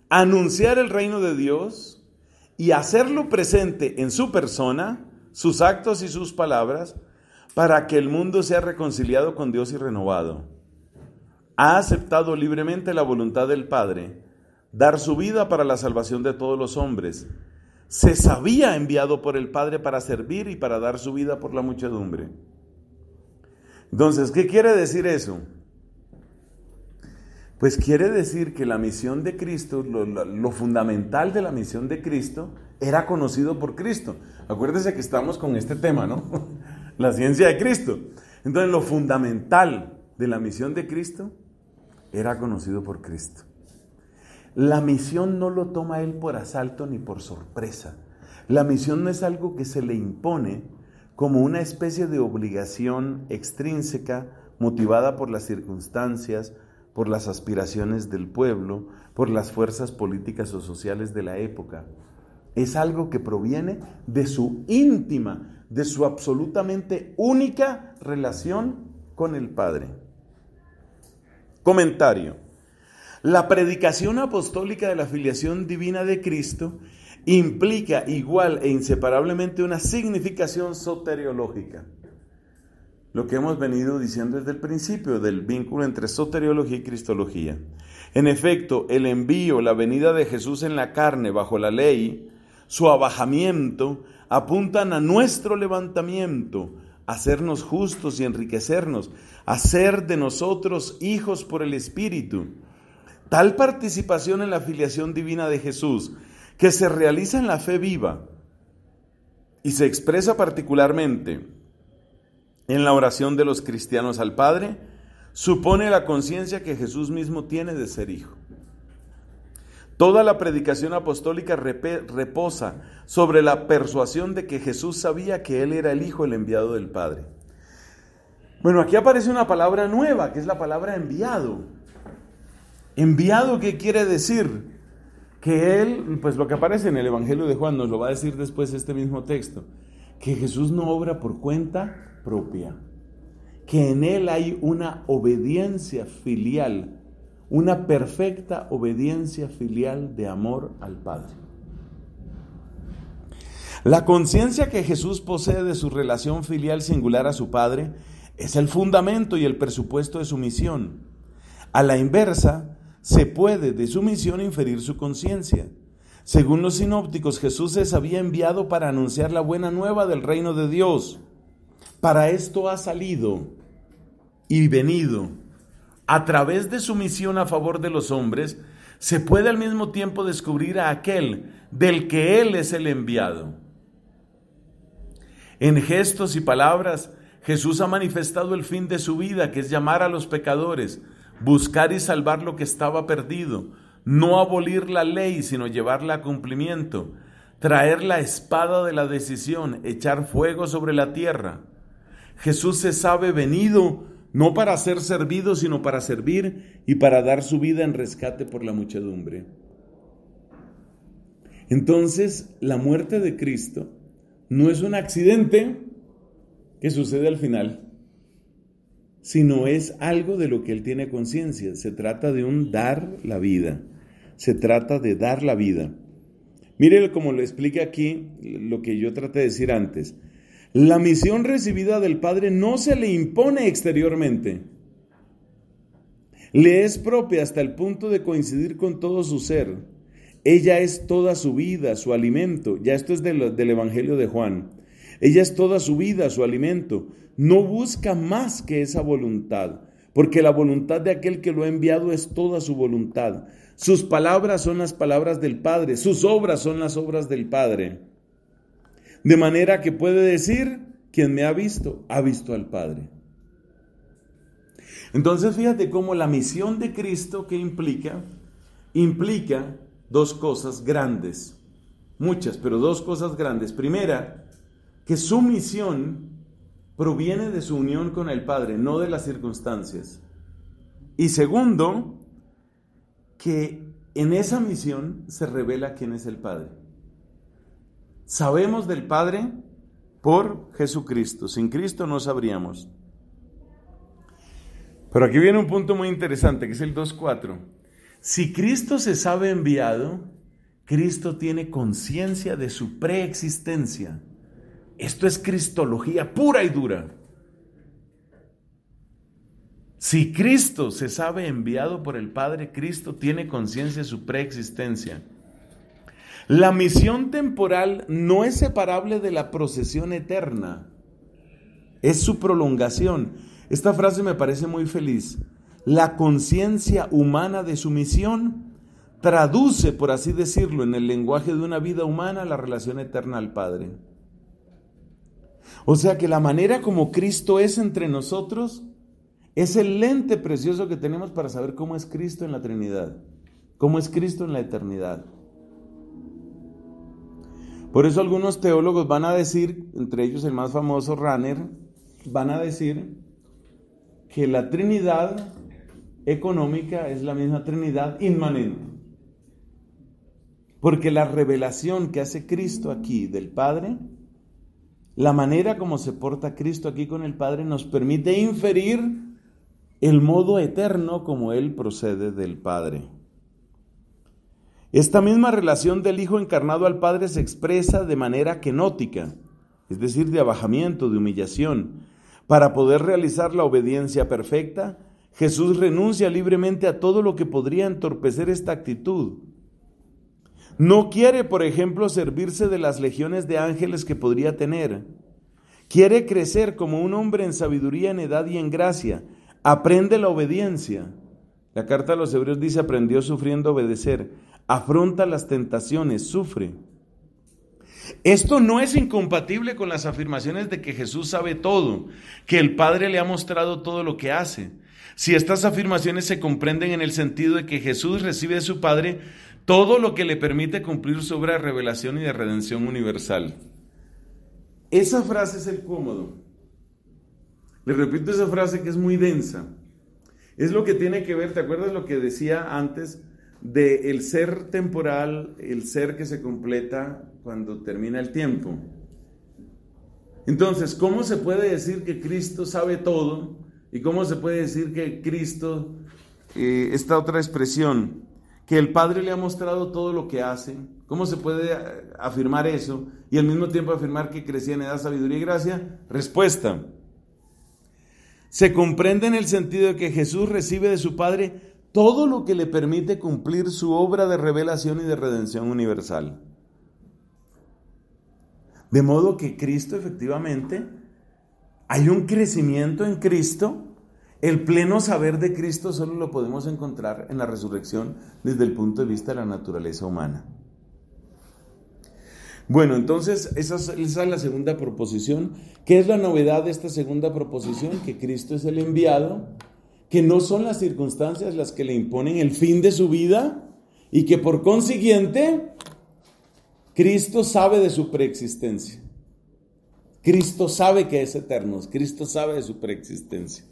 anunciar el reino de Dios y hacerlo presente en su persona, sus actos y sus palabras, para que el mundo sea reconciliado con Dios y renovado. Ha aceptado libremente la voluntad del Padre, dar su vida para la salvación de todos los hombres. Se sabía enviado por el Padre para servir y para dar su vida por la muchedumbre. Entonces, ¿qué quiere decir eso? Pues quiere decir que la misión de Cristo, lo fundamental de la misión de Cristo, era conocido por Cristo. Acuérdese que estamos con este tema, ¿no? La ciencia de Cristo. Entonces, lo fundamental de la misión de Cristo era conocido por Cristo. La misión no lo toma Él por asalto ni por sorpresa. La misión no es algo que se le impone como una especie de obligación extrínseca motivada por las circunstancias, por las aspiraciones del pueblo, por las fuerzas políticas o sociales de la época. Es algo que proviene de su íntima, de su absolutamente única relación con el Padre. Comentario. La predicación apostólica de la filiación divina de Cristo implica igual e inseparablemente una significación soteriológica. Lo que hemos venido diciendo desde el principio del vínculo entre soteriología y cristología. En efecto, el envío, la venida de Jesús en la carne bajo la ley, su abajamiento, apuntan a nuestro levantamiento, a hacernos justos y enriquecernos, a ser de nosotros hijos por el Espíritu. Tal participación en la filiación divina de Jesús, que se realiza en la fe viva y se expresa particularmente en la oración de los cristianos al Padre, supone la conciencia que Jesús mismo tiene de ser hijo. Toda la predicación apostólica reposa sobre la persuasión de que Jesús sabía que Él era el Hijo, el enviado del Padre. Bueno, aquí aparece una palabra nueva, que es la palabra enviado. ¿Enviado qué quiere decir? Que Él, pues lo que aparece en el Evangelio de Juan, nos lo va a decir después este mismo texto, que Jesús no obra por cuenta propia, que en Él hay una obediencia filial, una perfecta obediencia filial de amor al Padre. La conciencia que Jesús posee de su relación filial singular a su Padre es el fundamento y el presupuesto de su misión. A la inversa, se puede de su misión inferir su conciencia. Según los sinópticos, Jesús se había enviado para anunciar la buena nueva del reino de Dios. Para esto ha salido y venido. A través de su misión a favor de los hombres, se puede al mismo tiempo descubrir a aquel del que Él es el enviado. En gestos y palabras, Jesús ha manifestado el fin de su vida, que es llamar a los pecadores, buscar y salvar lo que estaba perdido, no abolir la ley, sino llevarla a cumplimiento, traer la espada de la decisión, echar fuego sobre la tierra. Jesús se sabe venido, no para ser servido, sino para servir y para dar su vida en rescate por la muchedumbre. Entonces, la muerte de Cristo no es un accidente que sucede al final, sino es algo de lo que Él tiene conciencia. Se trata de un dar la vida. Se trata de dar la vida. Mire como lo explica aquí lo que yo traté de decir antes. La misión recibida del Padre no se le impone exteriormente. Le es propia hasta el punto de coincidir con todo su ser. Ella es toda su vida, su alimento. Ya esto es del Evangelio de Juan. Ella es toda su vida, su alimento. No busca más que esa voluntad, porque la voluntad de aquel que lo ha enviado es toda su voluntad. Sus palabras son las palabras del Padre, sus obras son las obras del Padre. De manera que puede decir, quien me ha visto al Padre. Entonces fíjate cómo la misión de Cristo que implica dos cosas grandes, muchas, pero dos cosas grandes. Primera, que su misión proviene de su unión con el Padre, no de las circunstancias. Y segundo, que en esa misión se revela quién es el Padre. Sabemos del Padre por Jesucristo. Sin Cristo no sabríamos. Pero aquí viene un punto muy interesante, que es el 2.4. Si Cristo se sabe enviado, Cristo tiene conciencia de su preexistencia. Esto es cristología pura y dura. Si Cristo se sabe enviado por el Padre, Cristo tiene conciencia de su preexistencia. La misión temporal no es separable de la procesión eterna. Es su prolongación. Esta frase me parece muy feliz. La conciencia humana de su misión traduce, por así decirlo, en el lenguaje de una vida humana, la relación eterna al Padre. O sea que la manera como Cristo es entre nosotros es el lente precioso que tenemos para saber cómo es Cristo en la Trinidad, cómo es Cristo en la eternidad. Por eso algunos teólogos van a decir, entre ellos el más famoso Rahner, van a decir que la Trinidad económica, es la misma Trinidad inmanente. Porque la revelación que hace Cristo aquí del Padre, la manera como se porta Cristo aquí con el Padre, nos permite inferir el modo eterno como Él procede del Padre. Esta misma relación del Hijo encarnado al Padre se expresa de manera kenótica, es decir, de abajamiento, de humillación. Para poder realizar la obediencia perfecta, Jesús renuncia libremente a todo lo que podría entorpecer esta actitud. No quiere, por ejemplo, servirse de las legiones de ángeles que podría tener. Quiere crecer como un hombre en sabiduría, en edad y en gracia. Aprende la obediencia. La carta a los Hebreos dice: aprendió sufriendo a obedecer. Afronta las tentaciones, sufre. Esto no es incompatible con las afirmaciones de que Jesús sabe todo, que el Padre le ha mostrado todo lo que hace. Si estas afirmaciones se comprenden en el sentido de que Jesús recibe de su Padre todo lo que le permite cumplir su obra de revelación y de redención universal. Esa frase es el cómodo. Le repito esa frase que es muy densa. Es lo que tiene que ver, ¿te acuerdas lo que decía antes de el ser temporal, el ser que se completa cuando termina el tiempo? Entonces, ¿cómo se puede decir que Cristo sabe todo? ¿Y cómo se puede decir que Cristo, esta otra expresión, que el Padre le ha mostrado todo lo que hace? ¿Cómo se puede afirmar eso y al mismo tiempo afirmar que crecía en edad, sabiduría y gracia? Respuesta: se comprende en el sentido de que Jesús recibe de su Padre todo lo que le permite cumplir su obra de revelación y de redención universal. De modo que Cristo, efectivamente, hay un crecimiento en Cristo. El pleno saber de Cristo solo lo podemos encontrar en la resurrección desde el punto de vista de la naturaleza humana. Bueno, entonces esa es la segunda proposición. ¿Qué es la novedad de esta segunda proposición? Que Cristo es el enviado, que no son las circunstancias las que le imponen el fin de su vida y que por consiguiente Cristo sabe de su preexistencia. Cristo sabe que es eterno, Cristo sabe de su preexistencia.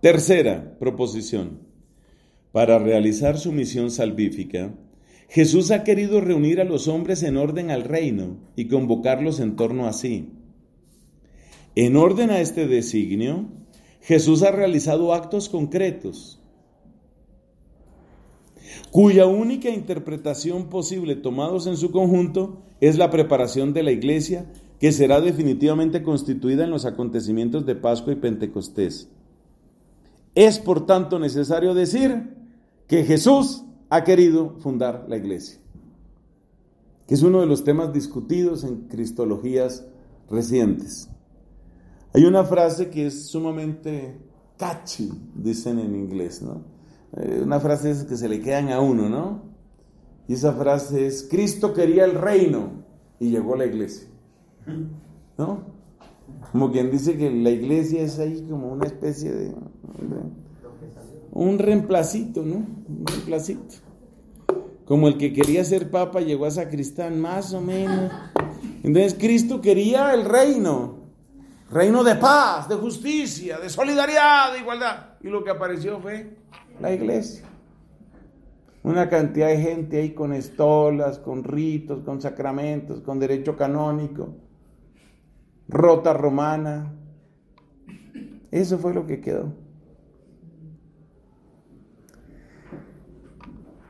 Tercera proposición: para realizar su misión salvífica, Jesús ha querido reunir a los hombres en orden al reino y convocarlos en torno a sí. En orden a este designio, Jesús ha realizado actos concretos, cuya única interpretación posible, tomados en su conjunto, es la preparación de la iglesia, que será definitivamente constituida en los acontecimientos de Pascua y Pentecostés. Es, por tanto, necesario decir que Jesús ha querido fundar la iglesia, que es uno de los temas discutidos en cristologías recientes. Hay una frase que es sumamente catchy, dicen en inglés, ¿no? Una frase que se le quedan a uno, ¿no? Y esa frase es: Cristo quería el reino y llegó la iglesia, ¿no? Como quien dice que la iglesia es ahí como una especie de un reemplacito, ¿no? Un reemplacito. Como el que quería ser papa llegó a sacristán, más o menos. Entonces Cristo quería el reino de paz, de justicia, de solidaridad, de igualdad. Y lo que apareció fue la iglesia. Una cantidad de gente ahí con estolas, con ritos, con sacramentos, con derecho canónico, rota romana. Eso fue lo que quedó.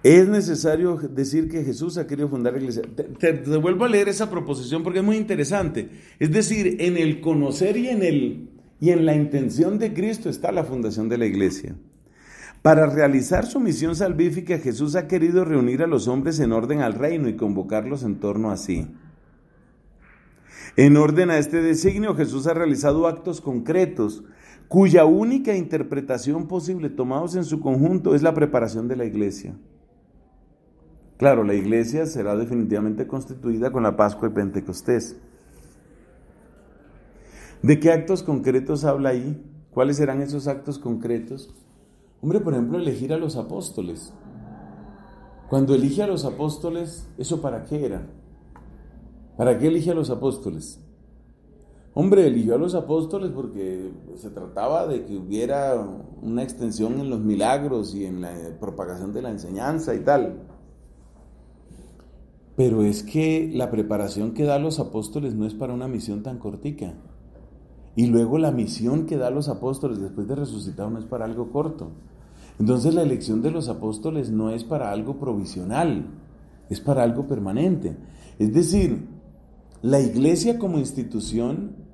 Es necesario decir que Jesús ha querido fundar la iglesia. Te vuelvo a leer esa proposición porque es muy interesante. Es decir, en el conocer y en la intención de Cristo está la fundación de la iglesia. Para realizar su misión salvífica, Jesús ha querido reunir a los hombres en orden al reino y convocarlos en torno a sí. En orden a este designio, Jesús ha realizado actos concretos, cuya única interpretación posible, tomados en su conjunto, es la preparación de la iglesia. Claro, la iglesia será definitivamente constituida con la Pascua y Pentecostés. ¿De qué actos concretos habla ahí? ¿Cuáles serán esos actos concretos? Hombre, por ejemplo, elegir a los apóstoles. Cuando elige a los apóstoles, ¿eso para qué era? ¿Para qué elige a los apóstoles? Hombre, eligió a los apóstoles porque se trataba de que hubiera una extensión en los milagros y en la propagación de la enseñanza y tal. Pero es que la preparación que da a los apóstoles no es para una misión tan cortica. Y luego la misión que da a los apóstoles después de resucitar no es para algo corto. Entonces la elección de los apóstoles no es para algo provisional, es para algo permanente. Es decir, la iglesia como institución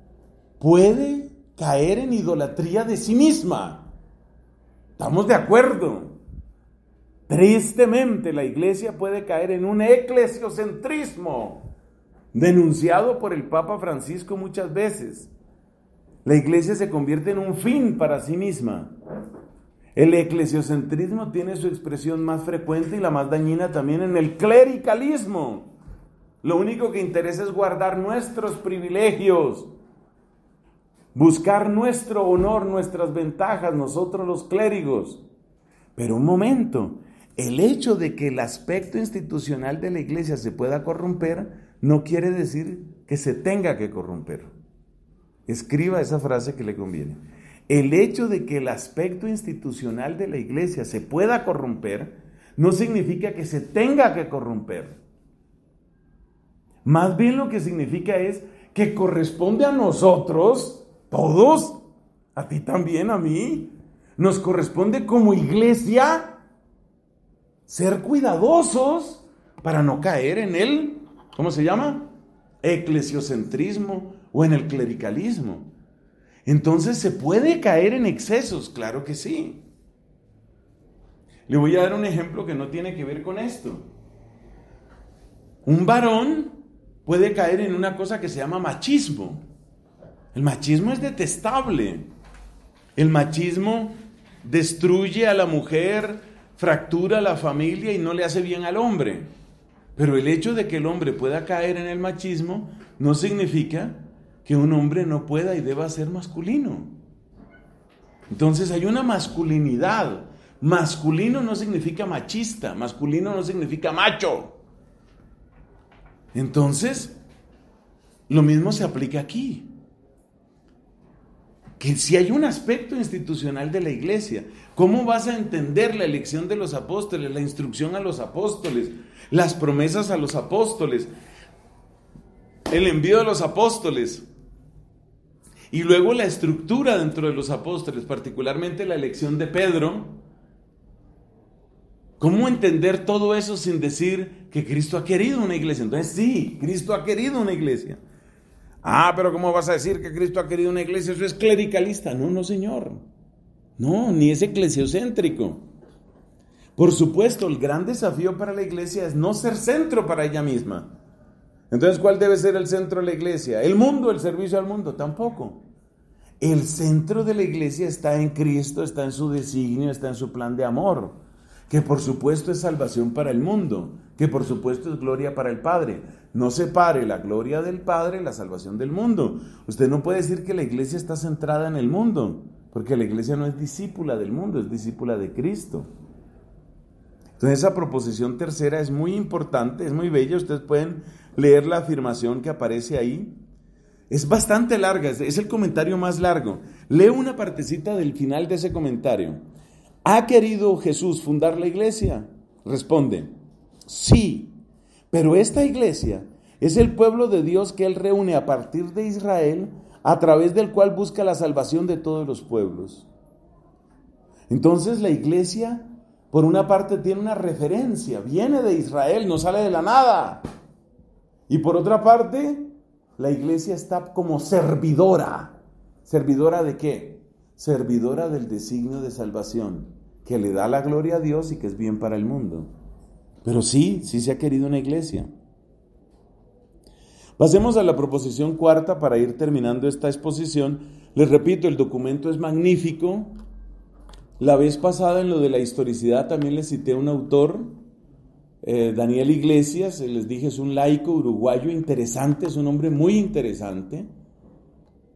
puede caer en idolatría de sí misma. ¿Estamos de acuerdo? Tristemente, la iglesia puede caer en un eclesiocentrismo, denunciado por el Papa Francisco muchas veces. La iglesia se convierte en un fin para sí misma. El eclesiocentrismo tiene su expresión más frecuente y la más dañina también en el clericalismo. Lo único que interesa es guardar nuestros privilegios, buscar nuestro honor, nuestras ventajas, nosotros los clérigos. Pero un momento, el hecho de que el aspecto institucional de la iglesia se pueda corromper no quiere decir que se tenga que corromper. Escriba esa frase que le conviene. El hecho de que el aspecto institucional de la iglesia se pueda corromper no significa que se tenga que corromper. Más bien lo que significa es que corresponde a nosotros, todos, a ti también, a mí, nos corresponde como iglesia ser cuidadosos para no caer en el, ¿cómo se llama? Eclesiocentrismo o en el clericalismo. Entonces, ¿se puede caer en excesos? Claro que sí. Le voy a dar un ejemplo que no tiene que ver con esto. Un varón puede caer en una cosa que se llama machismo. El machismo es detestable. El machismo destruye a la mujer, fractura a la familia y no le hace bien al hombre. Pero el hecho de que el hombre pueda caer en el machismo no significa que un hombre no pueda y deba ser masculino. Entonces hay una masculinidad. Masculino no significa machista, masculino no significa macho. Entonces, lo mismo se aplica aquí. Que si hay un aspecto institucional de la iglesia, ¿cómo vas a entender la elección de los apóstoles, la instrucción a los apóstoles, las promesas a los apóstoles, el envío de los apóstoles? Y luego la estructura dentro de los apóstoles, particularmente la elección de Pedro. ¿Cómo entender todo eso sin decir que Cristo ha querido una iglesia? Entonces sí, Cristo ha querido una iglesia. Pero ¿cómo vas a decir que Cristo ha querido una iglesia? Eso es clericalista. No, señor. No, ni es eclesiocéntrico. Por supuesto, el gran desafío para la iglesia es no ser centro para ella misma. Entonces, ¿cuál debe ser el centro de la iglesia? ¿El mundo, el servicio al mundo? Tampoco. El centro de la iglesia está en Cristo, está en su designio, está en su plan de amor, que por supuesto es salvación para el mundo, que por supuesto es gloria para el Padre. No separe la gloria del Padre y la salvación del mundo. Usted no puede decir que la iglesia está centrada en el mundo, porque la iglesia no es discípula del mundo, es discípula de Cristo. Entonces esa proposición tercera es muy importante, es muy bella. Ustedes pueden leer la afirmación que aparece ahí. Es bastante larga, es el comentario más largo. Leo una partecita del final de ese comentario. ¿Ha querido Jesús fundar la iglesia? Responde, sí, pero esta iglesia es el pueblo de Dios que Él reúne a partir de Israel, a través del cual busca la salvación de todos los pueblos. Entonces la iglesia, por una parte, tiene una referencia, viene de Israel, no sale de la nada. Y por otra parte, la iglesia está como servidora. ¿Servidora de qué? Servidora del designio de salvación, que le da la gloria a Dios y que es bien para el mundo. Pero sí se ha querido una iglesia. Pasemos a la proposición cuarta para ir terminando esta exposición. Les repito, el documento es magnífico. La vez pasada en lo de la historicidad también les cité a un autor, Daniel Iglesias, les dije es un laico uruguayo interesante, es un hombre muy interesante.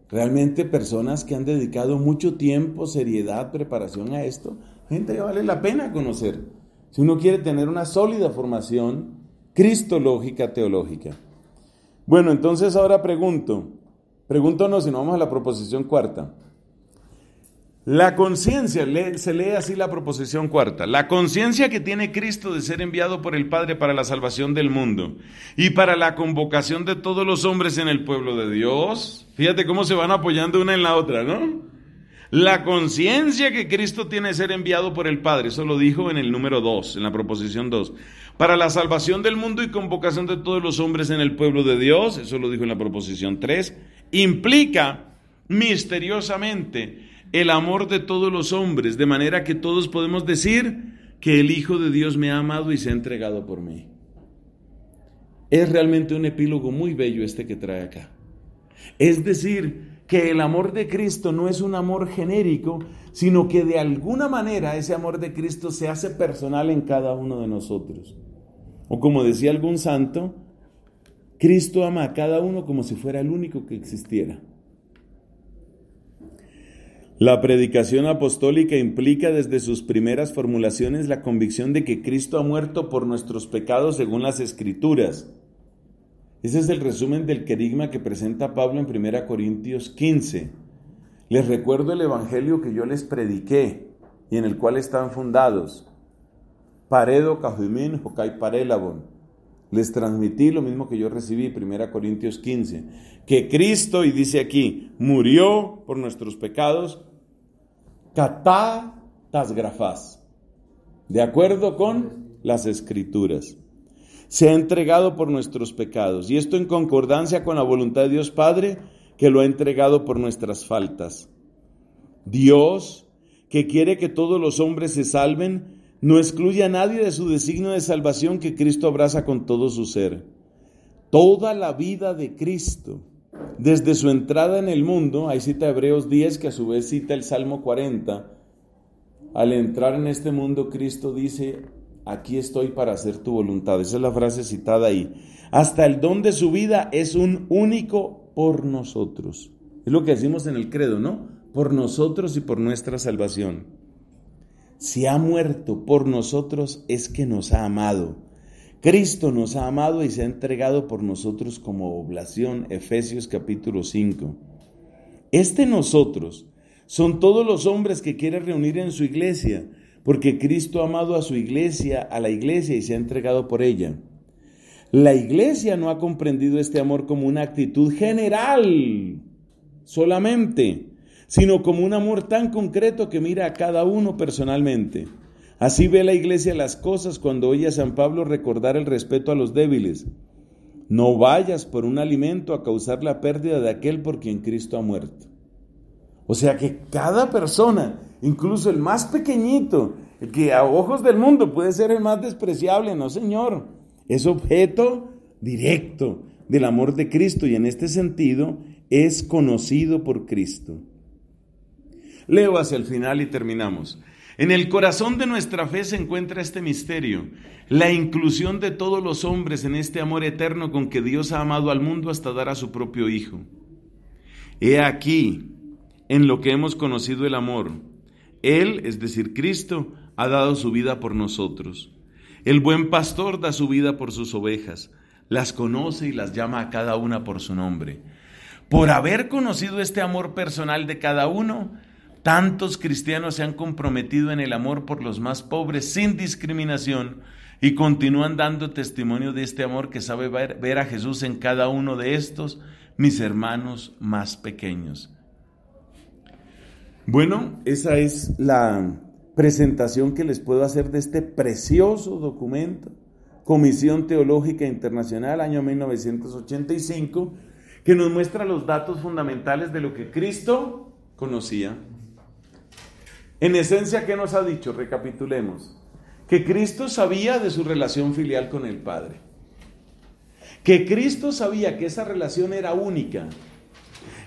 Realmente personas que han dedicado mucho tiempo, seriedad, preparación a esto, gente que vale la pena conocer, si uno quiere tener una sólida formación cristológica, teológica. Bueno, entonces ahora pregunto, Pregunto o no, si no vamos a la proposición cuarta. La conciencia, se lee así la proposición cuarta, la conciencia que tiene Cristo de ser enviado por el Padre para la salvación del mundo y para la convocación de todos los hombres en el pueblo de Dios. Fíjate cómo se van apoyando una en la otra, ¿no? La conciencia que Cristo tiene de ser enviado por el Padre, eso lo dijo en el número 2, en la proposición 2, para la salvación del mundo y convocación de todos los hombres en el pueblo de Dios, eso lo dijo en la proposición 3, implica misteriosamente el amor de todos los hombres, de manera que todos podemos decir que el Hijo de Dios me ha amado y se ha entregado por mí. Es realmente un epílogo muy bello este que trae acá. Es decir, que el amor de Cristo no es un amor genérico, sino que de alguna manera ese amor de Cristo se hace personal en cada uno de nosotros. O como decía algún santo, Cristo ama a cada uno como si fuera el único que existiera. La predicación apostólica implica desde sus primeras formulaciones la convicción de que Cristo ha muerto por nuestros pecados según las Escrituras. Ese es el resumen del querigma que presenta Pablo en 1 Corintios 15. Les recuerdo el evangelio que yo les prediqué y en el cual están fundados. Paredo, Cajuimín, Jocay, Parélabon. Les transmití lo mismo que yo recibí, 1 Corintios 15. Que Cristo, y dice aquí, murió por nuestros pecados, catá tasgrafás, de acuerdo con las Escrituras. Se ha entregado por nuestros pecados, y esto en concordancia con la voluntad de Dios Padre, que lo ha entregado por nuestras faltas. Dios, que quiere que todos los hombres se salven, no excluye a nadie de su designio de salvación que Cristo abraza con todo su ser. Toda la vida de Cristo, desde su entrada en el mundo, ahí cita Hebreos 10, que a su vez cita el Salmo 40, al entrar en este mundo Cristo dice, aquí estoy para hacer tu voluntad. Esa es la frase citada ahí. Hasta el don de su vida es un único por nosotros. Es lo que decimos en el credo, ¿no? Por nosotros y por nuestra salvación. Si ha muerto por nosotros es que nos ha amado. Cristo nos ha amado y se ha entregado por nosotros como oblación. Efesios capítulo 5. Nosotros son todos los hombres que quiere reunir en su iglesia, porque Cristo ha amado a su iglesia, a la iglesia, y se ha entregado por ella. La iglesia no ha comprendido este amor como una actitud general solamente, sino como un amor tan concreto que mira a cada uno personalmente. Así ve la iglesia las cosas cuando oye a San Pablo recordar el respeto a los débiles. No vayas por un alimento a causar la pérdida de aquel por quien Cristo ha muerto. O sea que cada persona, incluso el más pequeñito, el que a ojos del mundo puede ser el más despreciable, no señor, es objeto directo del amor de Cristo y en este sentido es conocido por Cristo. Leo hacia el final y terminamos. En el corazón de nuestra fe se encuentra este misterio, la inclusión de todos los hombres en este amor eterno con que Dios ha amado al mundo hasta dar a su propio Hijo. He aquí, en lo que hemos conocido el amor, Él, es decir, Cristo, ha dado su vida por nosotros. El buen pastor da su vida por sus ovejas, las conoce y las llama a cada una por su nombre. Por haber conocido este amor personal de cada uno, tantos cristianos se han comprometido en el amor por los más pobres sin discriminación y continúan dando testimonio de este amor que sabe ver a Jesús en cada uno de estos, mis hermanos más pequeños. Bueno, esa es la presentación que les puedo hacer de este precioso documento, Comisión Teológica Internacional, año 1985, que nos muestra los datos fundamentales de lo que Cristo conocía. En esencia, ¿qué nos ha dicho? Recapitulemos. Que Cristo sabía de su relación filial con el Padre. Que Cristo sabía que esa relación era única.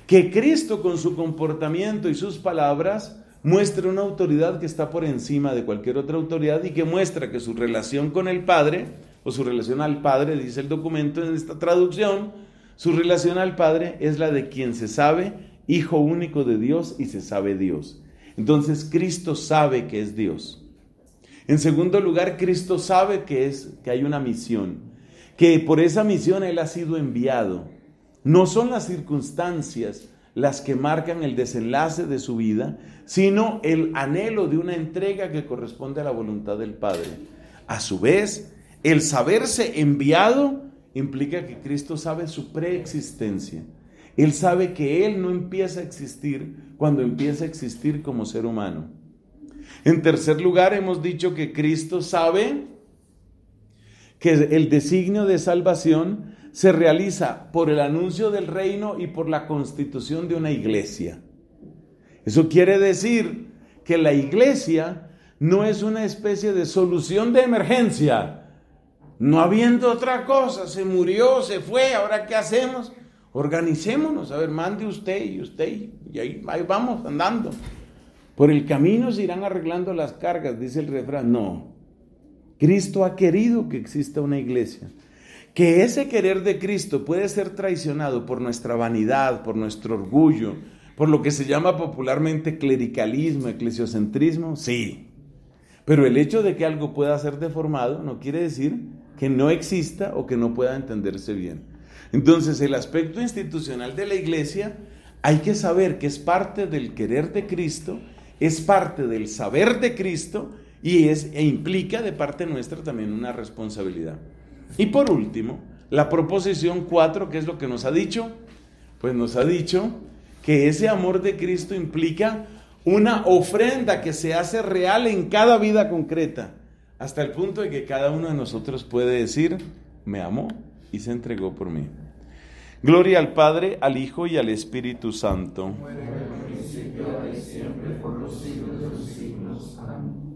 Que Cristo con su comportamiento y sus palabras muestra una autoridad que está por encima de cualquier otra autoridad y que muestra que su relación con el Padre, o su relación al Padre, dice el documento en esta traducción, su relación al Padre es la de quien se sabe Hijo único de Dios y se sabe Dios. Entonces Cristo sabe que es Dios. En segundo lugar, Cristo sabe que hay una misión, que por esa misión Él ha sido enviado. No son las circunstancias las que marcan el desenlace de su vida, sino el anhelo de una entrega que corresponde a la voluntad del Padre. A su vez, el saberse enviado implica que Cristo sabe su preexistencia. Él sabe que Él no empieza a existir cuando empieza a existir como ser humano. En tercer lugar, hemos dicho que Cristo sabe que el designio de salvación se realiza por el anuncio del reino y por la constitución de una iglesia. Eso quiere decir que la iglesia no es una especie de solución de emergencia. No habiendo otra cosa, se murió, se fue, ¿ahora qué hacemos? Organicémonos, a ver, mande usted y ahí vamos andando. Por el camino se irán arreglando las cargas, dice el refrán. No, Cristo ha querido que exista una iglesia. Que ese querer de Cristo puede ser traicionado por nuestra vanidad, por nuestro orgullo, por lo que se llama popularmente clericalismo, eclesiocentrismo, sí. Pero el hecho de que algo pueda ser deformado no quiere decir que no exista o que no pueda entenderse bien. Entonces, el aspecto institucional de la iglesia hay que saber que es parte del querer de Cristo, es parte del saber de Cristo e implica de parte nuestra también una responsabilidad. Y por último, la proposición 4, ¿qué es lo que nos ha dicho? Pues nos ha dicho que ese amor de Cristo implica una ofrenda que se hace real en cada vida concreta, hasta el punto de que cada uno de nosotros puede decir, me amó y se entregó por mí. Gloria al Padre, al Hijo y al Espíritu Santo. Como era en el principio, ahora y siempre, por los siglos de los siglos. Amén.